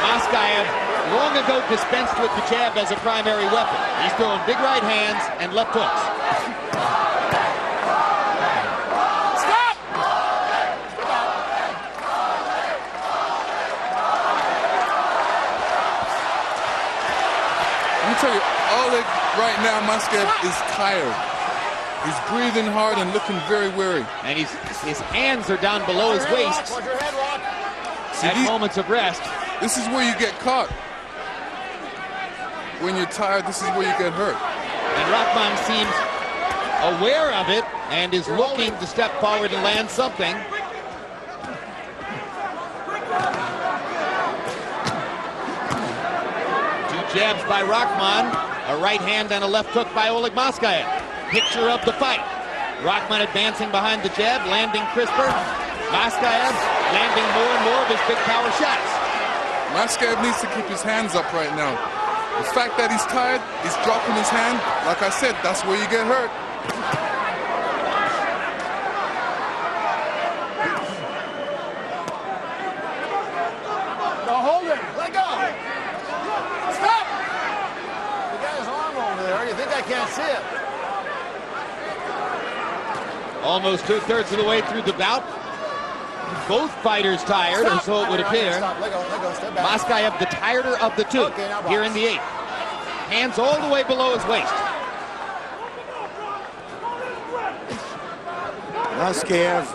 Maskaev long ago dispensed with the jab as a primary weapon. He's throwing big right hands and left hooks. Stop! Let me tell you, Oleg right now, Maskaev is tired. He's breathing hard and looking very weary. And his hands are down below his waist at moments of rest. This is where you get caught. When you're tired, this is where you get hurt. And Rahman seems aware of it and is looking to step forward and land something. Two jabs by Rahman, a right hand and a left hook by Oleg Maskaev. Picture of the fight. Rahman advancing behind the jab, landing crisper. Maskaev landing more and more of his big power shots. Maskaev needs to keep his hands up right now. The fact that he's tired, he's dropping his hand. Like I said, that's where you get hurt. No, hold it. Let go. Stop. The guy's arm over there. You think I can't see it? Almost 2/3 of the way through the bout. Both fighters tired, or so it would appear. Stop. Let go. Step back. Maskaev, the tireder of the two, Okay, now here in the 8th. Hands all the way below his waist. Maskaev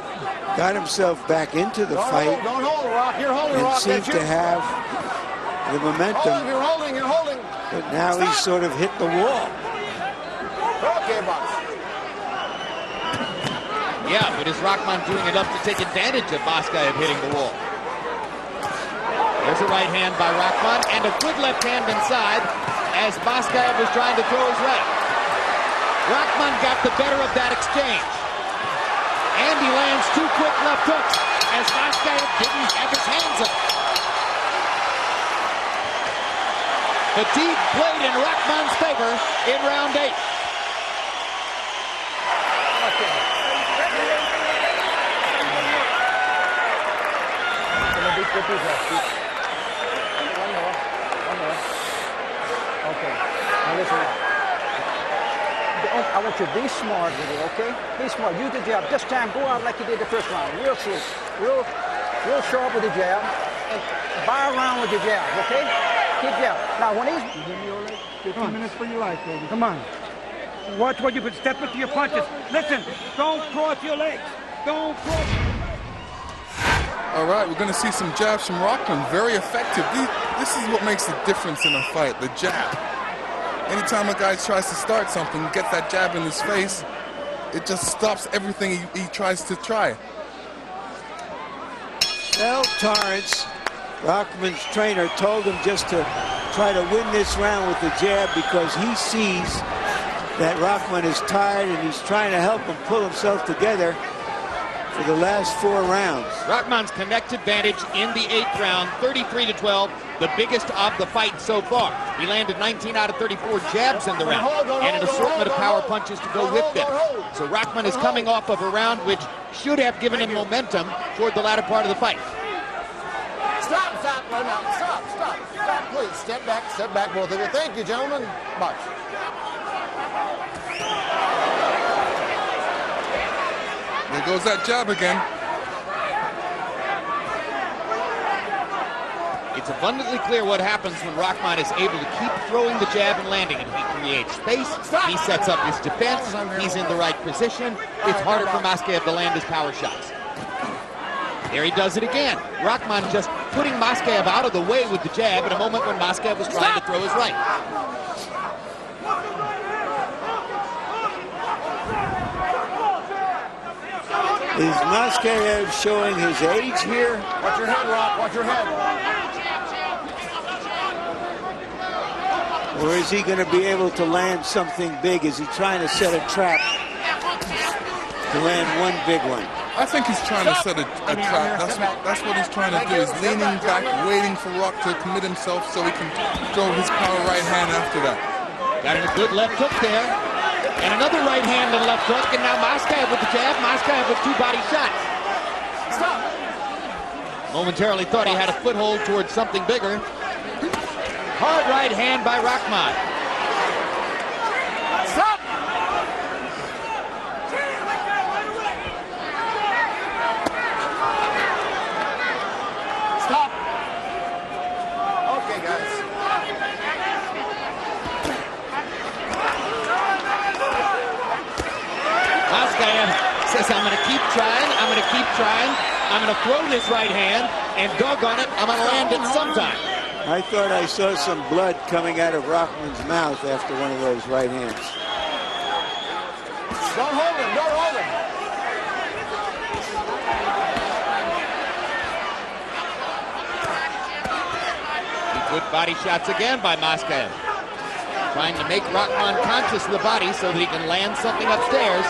got himself back into the fight. Don't hold, Rock. You're holding, and Rock. seemed to have the momentum. You're holding. But now he's sort of hit the wall. Okay, boss. Yeah, but is Rahman doing enough to take advantage of Maskaev hitting the wall? There's a right hand by Rahman and a good left hand inside as Maskaev was trying to throw his right. Rahman got the better of that exchange. And he lands 2 quick left hooks as Maskaev didn't have his hands up. Fatigue played in Rahman's favor in round 8. One more. Okay. Now listen. I want you to be smart with it, okay? Be smart. Use the jab. This time, go out like you did the first round. Real slow. Real sharp with the jab. And buy around with the jab, okay? Keep jab. Now, when he's... You hear me, Oleg? 15 minutes for your life, baby. Come on. Watch where you can step into your punches. Listen, don't cross your legs. Don't cross. All right, we're going to see some jabs from Rahman. Very effective. This is what makes the difference in a fight, the jab. Anytime a guy tries to start something, get that jab in his face, it just stops everything he tries to try. Well, Torrance, Rahman's trainer, told him just to try to win this round with the jab because he sees that Rahman is tired and he's trying to help him pull himself together for the last 4 rounds. Rahman's connect advantage in the 8th round, 33-12, the biggest of the fight so far. He landed 19 out of 34 jabs in the round and an assortment of power punches to go with them. So Rahman is coming off of a round which should have given him momentum toward the latter part of the fight. Stop, right now. Stop, please. Step back, both of you. Thank you, gentlemen. Much. There goes that jab again. It's abundantly clear what happens when Rahman is able to keep throwing the jab and landing it. He creates space, he sets up his defense, he's in the right position. It's harder for Maskaev to land his power shots. There he does it again. Rahman just putting Maskaev out of the way with the jab at a moment when Maskaev was trying to throw his right. Is Maskaev showing his age here? Watch your head, Rock. Watch your head. Or is he going to be able to land something big? Is he trying to set a trap to land one big one? I think he's trying to set a trap. That's what he's trying to do. He's leaning back, waiting for Rock to commit himself so he can throw his power right hand after that. Got a good left hook there. And another right hand and left hook, and now Maskaev with the jab, Maskaev with 2 body shots. Stop. Momentarily thought he had a foothold towards something bigger. Hard right hand by Rahman. Stop. Stop. Okay, guys. says, I'm going to keep trying, I'm going to keep trying, I'm going to throw this right hand, and doggone it, I'm going to land it sometime. I thought I saw some blood coming out of Rahman's mouth after one of those right hands. Don't hold him, don't hold him. Good body shots again by Maskaev. Trying to make Rahman conscious of the body so that he can land something upstairs.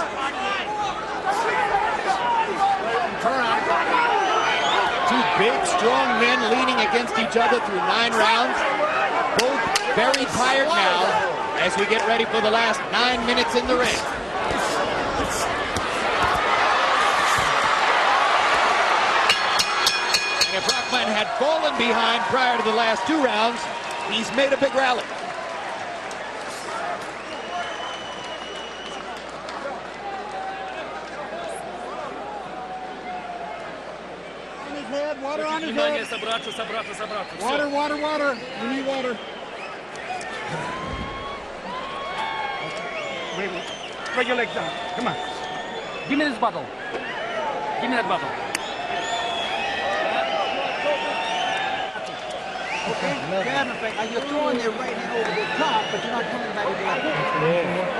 Two big, strong men leaning against each other through 9 rounds. Both very tired now as we get ready for the last 9 minutes in the ring. And if Rahman had fallen behind prior to the last 2 rounds, he's made a big rally. Water on his head. Water, water, water. We need water. Spread your legs down. Come on. Give me this bottle. Give me that bottle. Okay? You're throwing your right hand over the top, but you're not coming back with your left.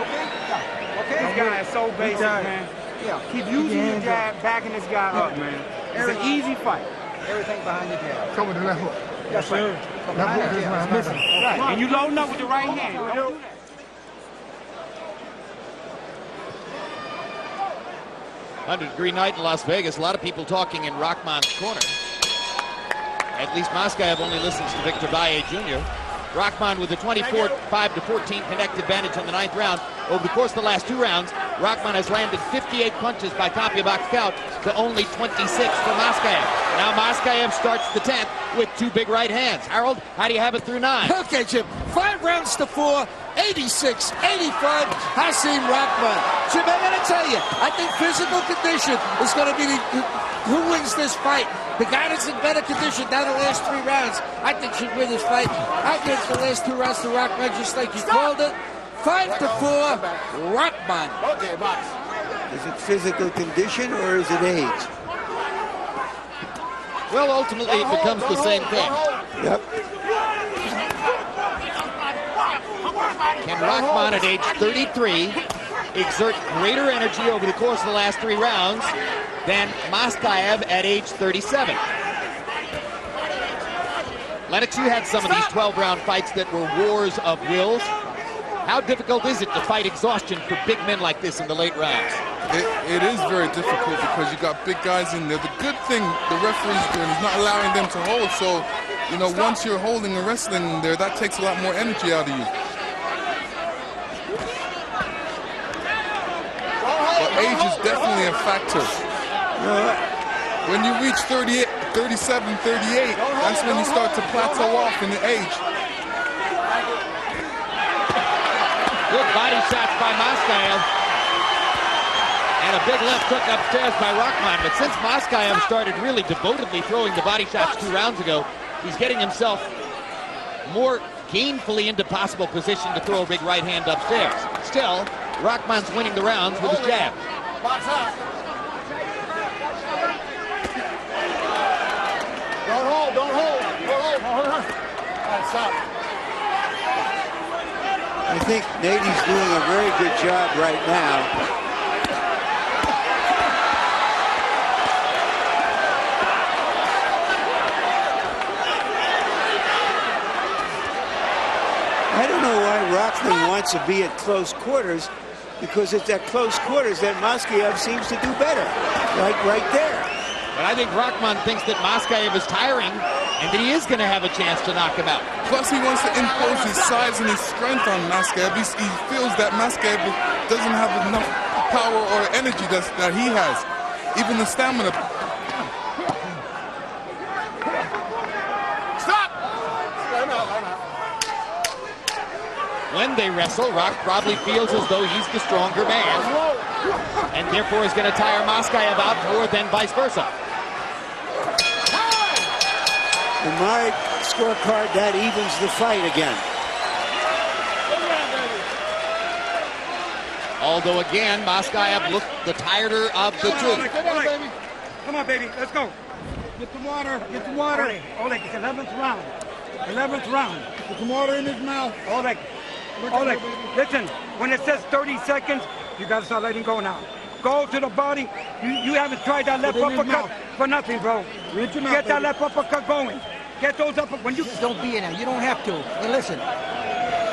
Okay? Yeah. Okay? This guy is so basic, man. Yeah. Keep using your jab, backing this guy up, man. It's an easy fight. Everything behind the jab. Come with the left hook. Yes, sir. Behind the jab. It's missing. Right. And you loading up with the right hand. Don't do that. Degree night in Las Vegas. A lot of people talking in Rahman's corner. At least Maskaev only listens to Victor Valle Jr. Rahman with a 25-14 connect advantage in the 9th round. Over the course of the last 2 rounds, Rahman has landed 58 punches by copy box count to only 26 for Maskaev. Now Maskaev starts the 10th with 2 big right hands. Harold, how do you have it through 9? Okay, Jim. 5 rounds to 4, 86-85, Hasim Rahman. Jim, I gotta tell you, I think physical condition is gonna be who wins this fight. The guy that's in better condition down the last 3 rounds, I think should win this fight. I give the last 2 rounds to Rahman, just like you called it. 5-4, Rahman. Okay, box. Is it physical condition or is it age? Well, ultimately it becomes the same thing. Yep. Can Rahman at age 33 exert greater energy over the course of the last 3 rounds than Maskaev at age 37? Lennox, you had some of these 12-round fights that were wars of wills. How difficult is it to fight exhaustion for big men like this in the late rounds? It is very difficult because you got big guys in there. The good thing the referee's doing is not allowing them to hold. So, you know, once you're holding and wrestling in there, that takes a lot more energy out of you. But age is definitely a factor. When you reach 38, 37, 38, that's when you start to plateau off in the age. Good body shots by Maskaev. And a big left hook upstairs by Rahman. But since Maskaev started really devotedly throwing the body shots 2 rounds ago, he's getting himself more gainfully into possible position to throw a big right hand upstairs. Still, Rahman's winning the rounds with his jab. Box up. Don't hold, don't hold. Don't hold. All right, stop. I think Nady's doing a very good job right now. I don't know why Rahman wants to be at close quarters, because it's at close quarters that Maskaev seems to do better, like right there. But I think Rahman thinks that Maskaev is tiring and that he is going to have a chance to knock him out. Plus, he wants to impose his size and his strength on Maskaev. He feels that Maskaev doesn't have enough power or energy that he has, even the stamina. Stop! When they wrestle, Rock probably feels as though he's the stronger man, and therefore is going to tire Maskaev out more than vice versa. In my scorecard, that evens the fight again. Although again, Maskaev looked the tireder of the two. Oleg. Come on, baby. Let's go. Get the water. Get the water. Oleg, it's 11th round. 11th round. Put some water in his mouth. Oleg, listen. When it says 30 seconds, you got to start letting go now. Go to the body. You haven't tried that left uppercut for nothing, bro. Get that left uppercut going. Get those up when you. Just don't be in there. You don't have to. And listen,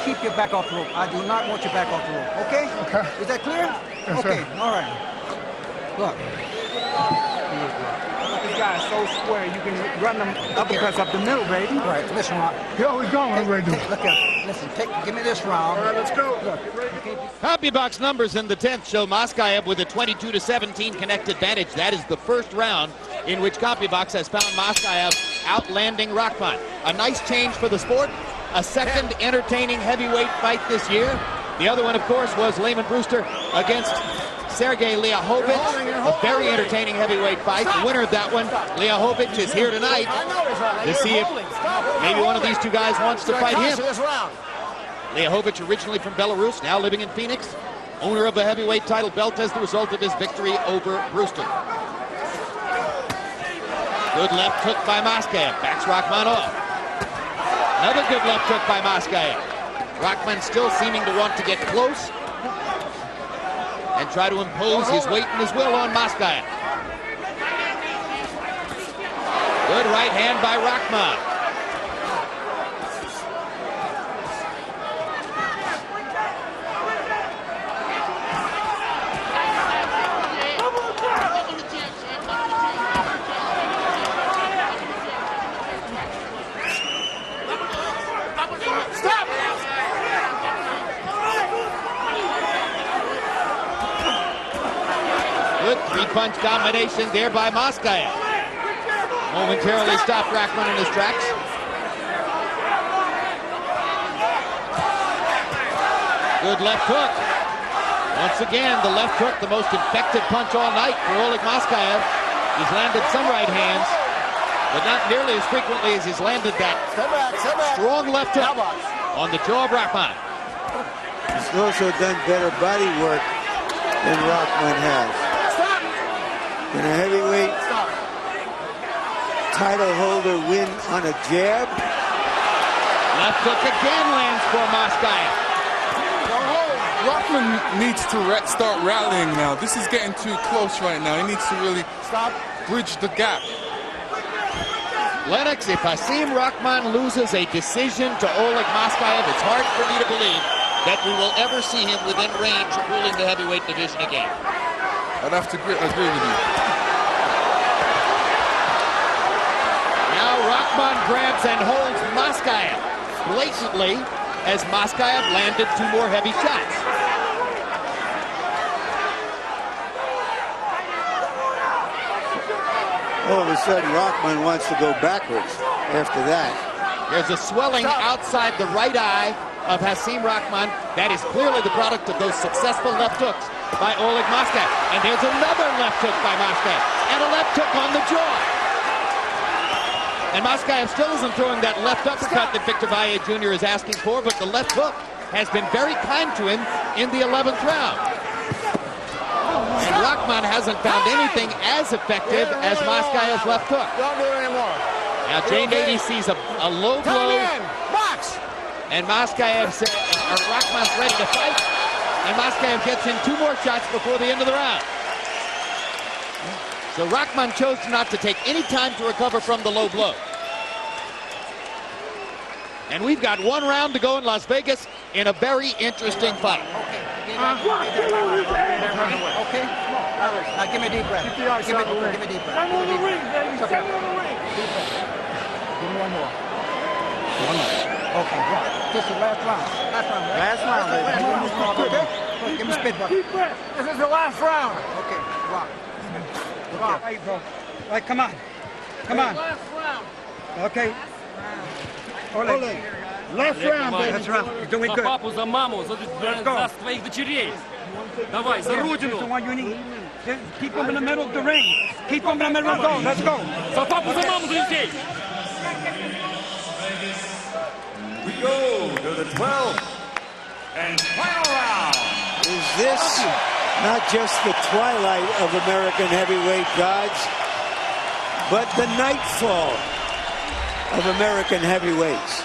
keep your back off the rope. I do not want your back off the rope. Okay? Okay. Is that clear? Yes, okay. sir. All right. Look. This guy's so square, you can run them uppercuts up the middle, baby. All right. Listen, Rock. Here we go. I'm ready to do. Look at. Listen. Give me this round. All right, let's go. Look. CompuBox numbers in the 10th show Maskaev with a 22-17 connect advantage. That is the first round in which CompuBox has found Maskaev outlanding Rahman. A nice change for the sport. A second entertaining heavyweight fight this year. The other one, of course, was Lehman Brewster against Sergey Liahovich. A very entertaining heavyweight fight. The winner of that one, Liahovich, is here tonight to see if maybe one of these two guys wants to fight him. Liahovich, originally from Belarus, now living in Phoenix, owner of the heavyweight title belt as the result of his victory over Brewster. Good left hook by Maskaev, backs Rahman off. Another good left hook by Maskaev. Rahman still seeming to want to get close and try to impose his weight and his will on Maskaev. Good right hand by Rahman. Three-punch combination there by Maskaev. Momentarily stopped Rahman in his tracks. Good left hook. Once again, the left hook, the most effective punch all night for Oleg Maskaev. He's landed some right hands, but not nearly as frequently as he's landed that strong left hook on the jaw of Rahman. He's also done better body work than Rahman has. Can a heavyweight title holder win on a jab? Left hook again lands for Maskaev. Rahman needs to start rallying now. This is getting too close right now. He needs to really bridge the gap. Lennox, if Hasim Rahman loses a decision to Oleg Maskaev, it's hard for me to believe that we will ever see him within range of ruling the heavyweight division again. I'd have to agree with you. Now Rahman grabs and holds Maskaev blatantly as Maskaev landed two more heavy shots. All of a sudden, Rahman wants to go backwards after that. There's a swelling outside the right eye of Hasim Rahman. That is clearly the product of those successful left hooks by Oleg Maskaev. And there's another left hook by Maskaev. And a left hook on the jaw. And Maskaev still isn't throwing that left uppercut that Victor Valle Jr. is asking for, but the left hook has been very kind to him in the 11th round. And Rahman hasn't found anything as effective as Maskaev's left hook. Don't do it anymore. Now Jay Nady sees a low blow. Box! And Maskaev says, Rahman's ready to fight. And Maskaev gets in two more shots before the end of the round. So Rahman chose not to take any time to recover from the low blow. And we've got one round to go in Las Vegas in a very interesting fight. Okay. Now give me a deep breath. Give me a deep breath. Stand on the ring, baby. Stand on the ring. Give me one more. Okay, right. This is the last round. Last round, baby. Give me spit bucket. Deep breath. This is the last round. Okay, rock. Hey, bro. All right, come on. Come on. Last round. Okay. Oleg. Last round, baby. That's right. You're doing good. Папу, за маму, за твоих дочерей. Давай, за This is the родину. one you need. Just keep him in the middle of the ring. Keep him in the middle. Go. Let's go. За папу, за маму, за детей. We go to the 12th and final round. Is this not just the twilight of American heavyweight gods, but the nightfall of American heavyweights?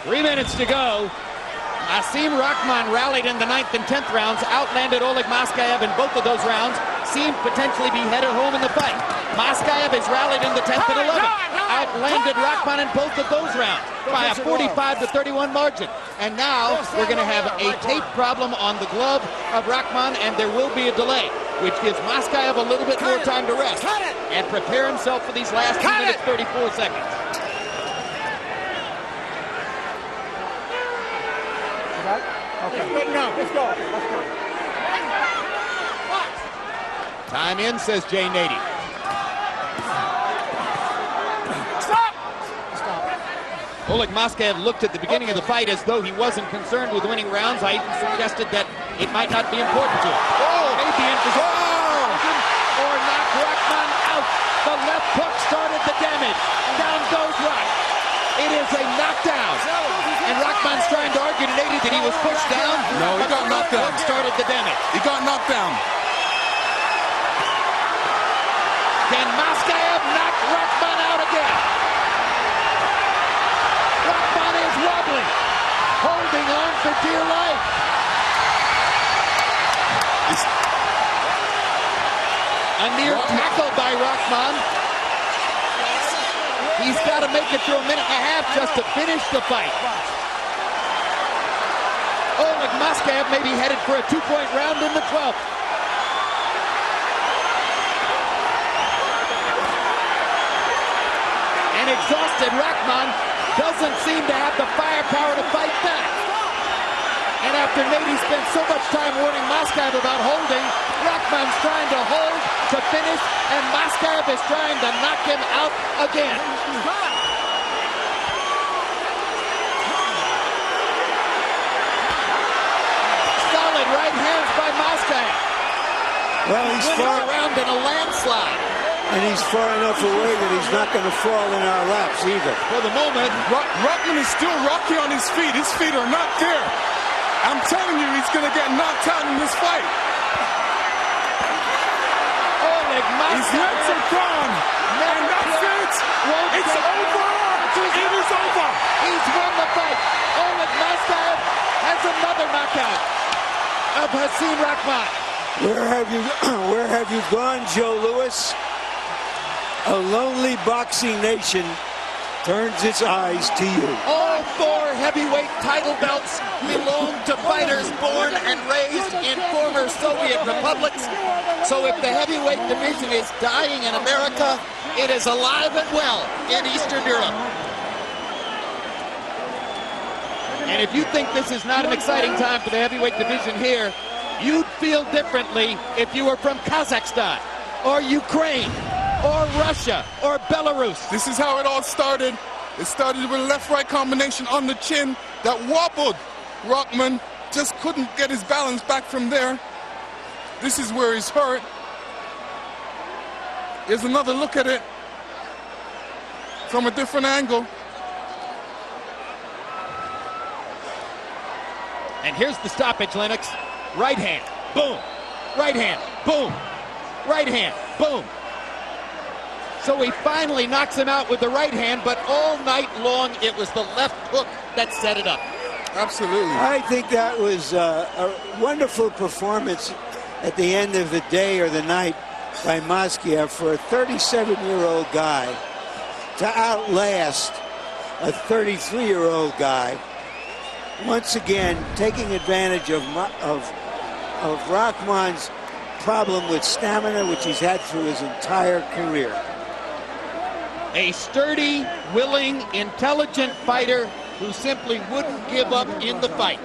3 minutes to go. Hasim Rahman rallied in the 9th and 10th rounds, outlanded Oleg Maskaev in both of those rounds, seemed potentially be headed home in the fight. Maskaev has rallied in the 10th and 11th, outlanded Rahman in both of those rounds by a 45-31 margin. And now we're going to have a tape problem on the glove of Rahman, and there will be a delay, which gives Maskaev a little bit more time to rest and prepare himself for these last 2 minutes 34 seconds. Okay, let's go. Time in, says Jay Nady. Stop! Oleg Maskaev looked at the beginning of the fight as though he wasn't concerned with winning rounds. I even suggested that it might not be important to him. Oh, maybe interesting. Or knock Rahman out. The left hook started the damage. Down goes Rock. It is a knockdown. And Rahman's trying to argue to Nady that he was pushed down. No, he got knocked down. Started the damage. He got knocked down. Can Maskaev knock Rahman out again? Rahman is wobbling, holding on for dear life. A near tackle by Rahman. He's got to make it through a minute and a half just to finish the fight. Oleg Maskaev may be headed for a 2-point round in the 12th. An exhausted Rahman doesn't seem to have the firepower to fight back. And after Nady spent so much time warning Maskaev about holding, Rahman's trying to hold to finish, and Maskaev is trying to knock him out again. Solid right hands by Maskaev. Well, he's far around in a landslide. And he's far enough away that he's not going to fall in our laps either. For the moment, Rahman is still rocky on his feet. His feet are not there. I'm telling you, he's going to get knocked out in this fight. Oleg Maskaev. His legs are gone. And that's it. It's over. It is over. He's won the fight. Oleg Maskaev has another knockout of Hasim Rahman. Where have you gone, Joe Louis? A lonely boxing nation turns its eyes to you. All 4 heavyweight title belts belong to fighters born and raised in former Soviet republics. So if the heavyweight division is dying in America, it is alive and well in Eastern Europe. And if you think this is not an exciting time for the heavyweight division here, you'd feel differently if you were from Kazakhstan or Ukraine or Russia or Belarus. This is how it all started. It started with a left-right combination on the chin that wobbled. Rahman just couldn't get his balance back from there. This is where he's hurt. Here's another look at it from a different angle. And here's the stoppage, Lennox. Right hand, boom. Right hand, boom. Right hand, boom. So he finally knocks him out with the right hand, but all night long it was the left hook that set it up. Absolutely. I think that was a wonderful performance at the end of the day or the night by Maskaev for a 37-year-old guy to outlast a 33-year-old guy. Once again, taking advantage of Rahman's problem with stamina, which he's had through his entire career. A sturdy, willing, intelligent fighter who simply wouldn't give up in the fight.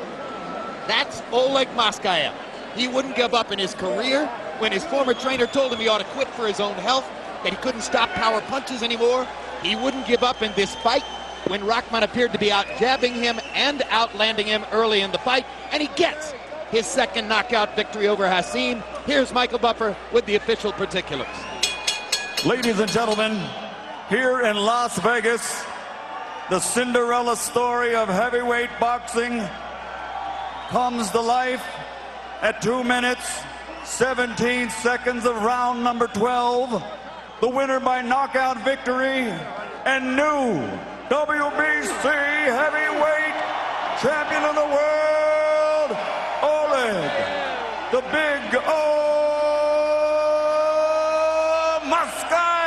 That's Oleg Maskaev. He wouldn't give up in his career. When his former trainer told him he ought to quit for his own health, that he couldn't stop power punches anymore, he wouldn't give up in this fight when Rahman appeared to be out jabbing him and outlanding him early in the fight, and he gets his second knockout victory over Hasim. Here's Michael Buffer with the official particulars. Ladies and gentlemen, here in Las Vegas, the Cinderella story of heavyweight boxing comes to life at 2 minutes, 17 seconds of round number 12, the winner by knockout victory and new WBC heavyweight champion of the world, Oleg, the Big O Maskaev.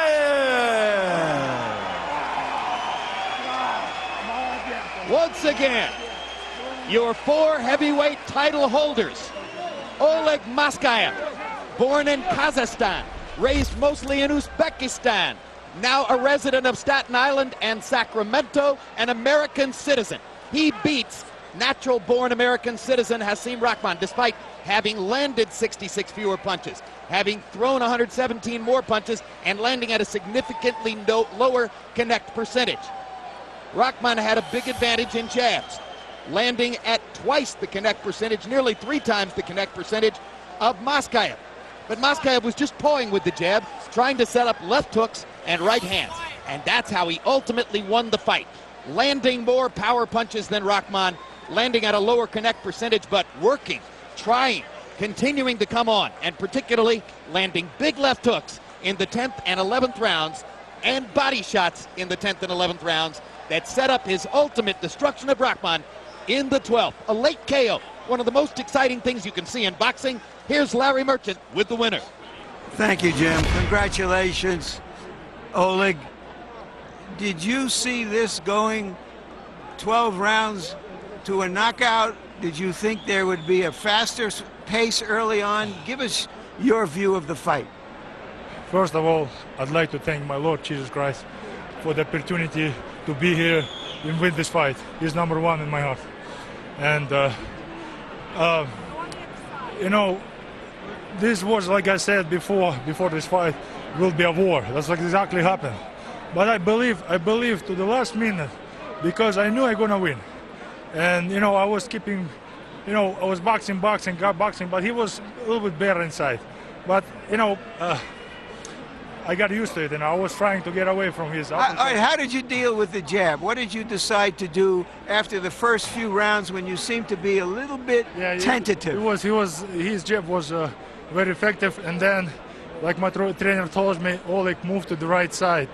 Once again, your 4 heavyweight title holders. Oleg Maskaev, born in Kazakhstan, raised mostly in Uzbekistan, now a resident of Staten Island and Sacramento, an American citizen. He beats natural-born American citizen Hasim Rahman, despite having landed 66 fewer punches, having thrown 117 more punches, and landing at a significantly lower connect percentage. Rahman had a big advantage in jabs, landing at twice the connect percentage, nearly 3 times the connect percentage of Maskaev. But Maskaev was just pawing with the jab, trying to set up left hooks and right hands. And that's how he ultimately won the fight. Landing more power punches than Rahman, landing at a lower connect percentage, but working, trying, continuing to come on, and particularly landing big left hooks in the 10th and 11th rounds, and body shots in the 10th and 11th rounds that set up his ultimate destruction of Rahman in the 12th. A late KO, one of the most exciting things you can see in boxing. Here's Larry Merchant with the winner. Thank you, Jim. Congratulations, Oleg. Did you see this going 12 rounds to a knockout? Did you think there would be a faster pace early on? Give us your view of the fight. First of all, I'd like to thank my Lord Jesus Christ for the opportunity to be here and win this fight. He's number 1 in my heart. And, you know, this was, like I said before this fight, will be a war. That's like exactly happened. But I believe to the last minute, because I knew I gonna win. And, you know, I was keeping, you know, I was boxing, but he was a little bit better inside. But, you know, I got used to it, and I was trying to get away from his. All right, how did you deal with the jab? What did you decide to do after the first few rounds when you seemed to be a little bit tentative? His jab was very effective, and then, like my trainer told me, Oleg, move to the right side.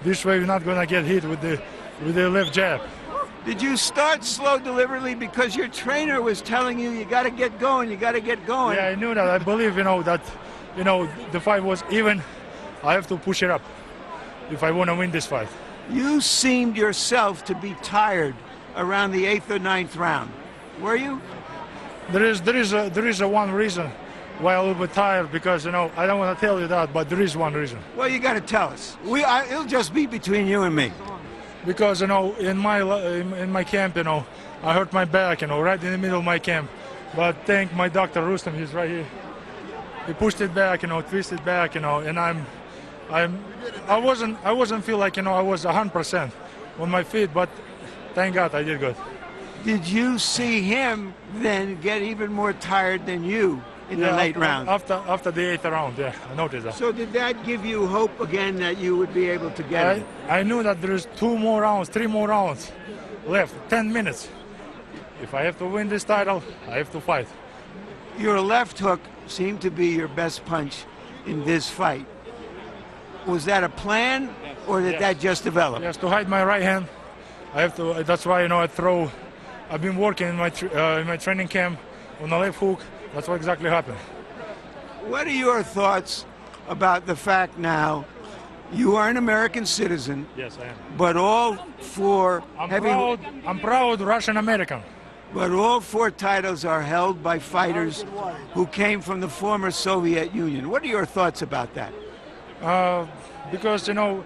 This way you're not gonna get hit with the left jab. Did you start slow deliberately because your trainer was telling you got to get going, you got to get going? Yeah, I knew that. I believe, you know, that. You know, the fight was even. I have to push it up if I want to win this fight. You seemed yourself to be tired around the 8th or 9th round. Were you? There is a one reason why I'm a little bit tired, because, you know, I don't want to tell you that, but there is one reason. Well, you got to tell us. It'll just be between you and me. Because, you know, in my camp, you know, I hurt my back, you know, right in the middle of my camp. But thank my doctor Rustam, he's right here. He pushed it back, you know, twisted back, you know, and I wasn't feel like, you know, I was 100% on my feet, but thank God I did good. Did you see him then get even more tired than you in the late round? After the 8th round, yeah, I noticed that. So did that give you hope again that you would be able to get it? I knew that there's 3 more rounds left, 10 minutes. If I have to win this title, I have to fight. Your left hook seemed to be your best punch in this fight. Was that a plan, or did that just develop? Yes, to hide my right hand. I have to. That's why, you know, I throw. I've been working in my training camp on the left hook. That's what exactly happened. What are your thoughts about the fact now you are an American citizen? Yes, I am. But all 4 I'm proud Russian American. But all 4 titles are held by fighters who came from the former Soviet Union. What are your thoughts about that? Because, you know,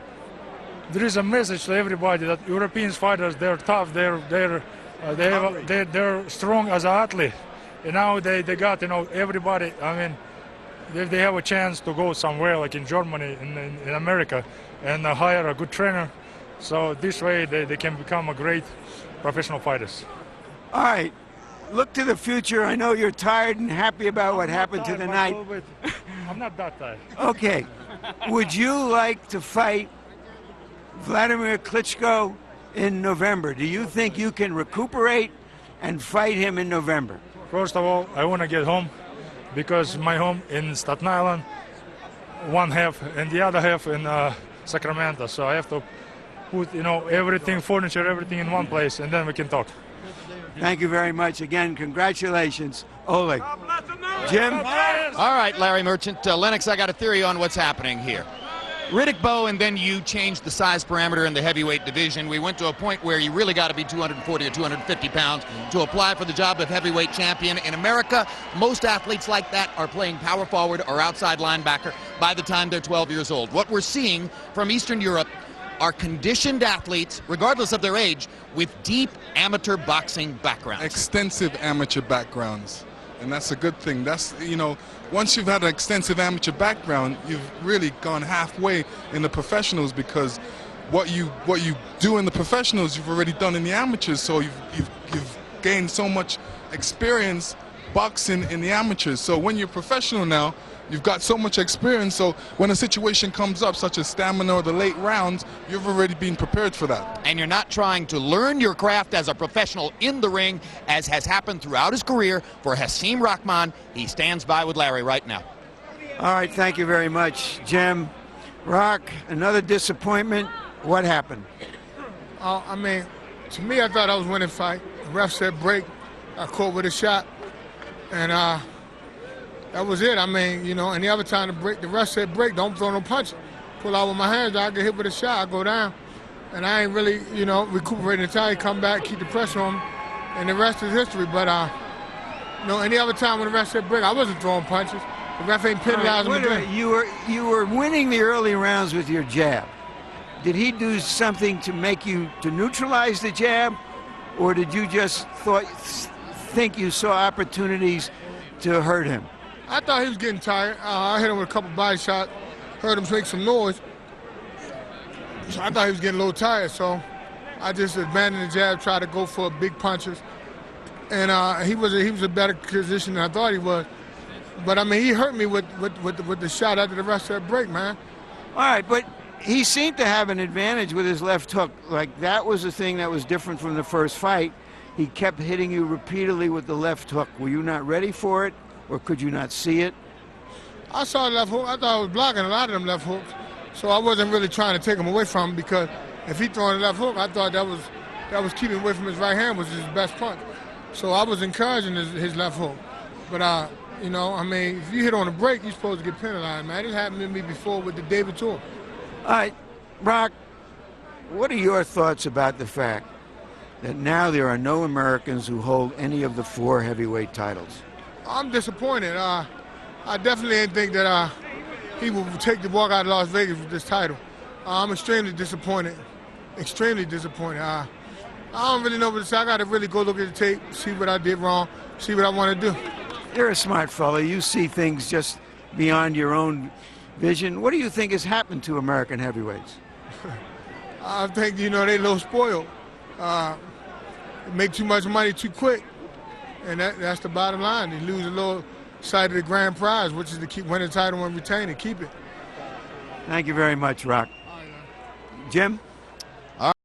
there is a message to everybody that European fighters, they're tough, they're strong as an athlete. And now they got, you know, everybody. I mean, they have a chance to go somewhere like in Germany, in America, and hire a good trainer. So this way they can become a great professional fighters. All right, look to the future. I know you're tired and happy about what happened to the night. I'm not that tired. Okay, would you like to fight Vladimir Klitschko in November? Do you think you can recuperate and fight him in November? First of all, I want to get home because my home in Staten Island, one half, and the other half in Sacramento. So I have to put, everything, furniture, everything in one place, and then we can talk. Thank you very much. Again, congratulations, Oleg. Jim? All right, Larry Merchant. Lennox, I got a theory on what's happening here. Riddick Bowe, and then you changed the size parameter in the heavyweight division. We went to a point where you really got to be 240 or 250 pounds to apply for the job of heavyweight champion. In America, most athletes like that are playing power forward or outside linebacker by the time they're 12 years old. What we're seeing from Eastern Europe are conditioned athletes, regardless of their age, with deep amateur boxing backgrounds. Extensive amateur backgrounds. And that's a good thing. That's, once you've had an extensive amateur background, you've really gone halfway in the professionals, because what you do in the professionals, you've already done in the amateurs. So you've gained so much experience boxing in the amateurs. So when you're professional now, you've got so much experience, so when a situation comes up, such as stamina or the late rounds, you've already been prepared for that. And you're not trying to learn your craft as a professional in the ring, as has happened throughout his career for Hasim Rahman. He stands by with Larry right now. All right, thank you very much, Jim. Rock, another disappointment. What happened? To me, I thought I was winning fight. The ref said break. I caught with a shot, and that was it. Any other time to break, the ref said break, don't throw no punch. Pull out with my hands, I get hit with a shot, I go down. And I ain't really, recuperating the time, come back, keep the pressure on me, and the rest is history. But, any other time when the ref said break, I wasn't throwing punches. The ref ain't penalizing me. You were winning the early rounds with your jab. Did he do something to make you, to neutralize the jab, or did you just think you saw opportunities to hurt him? I thought he was getting tired. I hit him with a couple body shots, heard him make some noise. So I thought he was getting a little tired, so I just abandoned the jab, tried to go for big punches. And he was a better position than I thought he was. But, he hurt me with the shot after the rest of that break, man. All right, but he seemed to have an advantage with his left hook. Like, that was the thing that was different from the first fight. He kept hitting you repeatedly with the left hook. Were you not ready for it? Or could you not see it? I saw the left hook. I thought I was blocking a lot of them left hooks. So I wasn't really trying to take him away from him, because if he throwing the left hook, I thought that was keeping away from his right hand, was his best punch. So I was encouraging his left hook. But, if you hit on a break, you're supposed to get penalized, man. It happened to me before with the David tour. All right, Brock, what are your thoughts about the fact that now there are no Americans who hold any of the 4 heavyweight titles? I'm disappointed. I definitely didn't think that he would take the walk out of Las Vegas with this title. I'm extremely disappointed. Extremely disappointed. I don't really know what to say. I got to really go look at the tape, see what I did wrong, see what I want to do. You're a smart fellow. You see things just beyond your own vision. What do you think has happened to American heavyweights? I think, they a little spoiled. Make too much money too quick. And that's the bottom line. They lose a little sight of the grand prize, which is to keep winning the title and retain it, keep it. Thank you very much, Rock. Jim?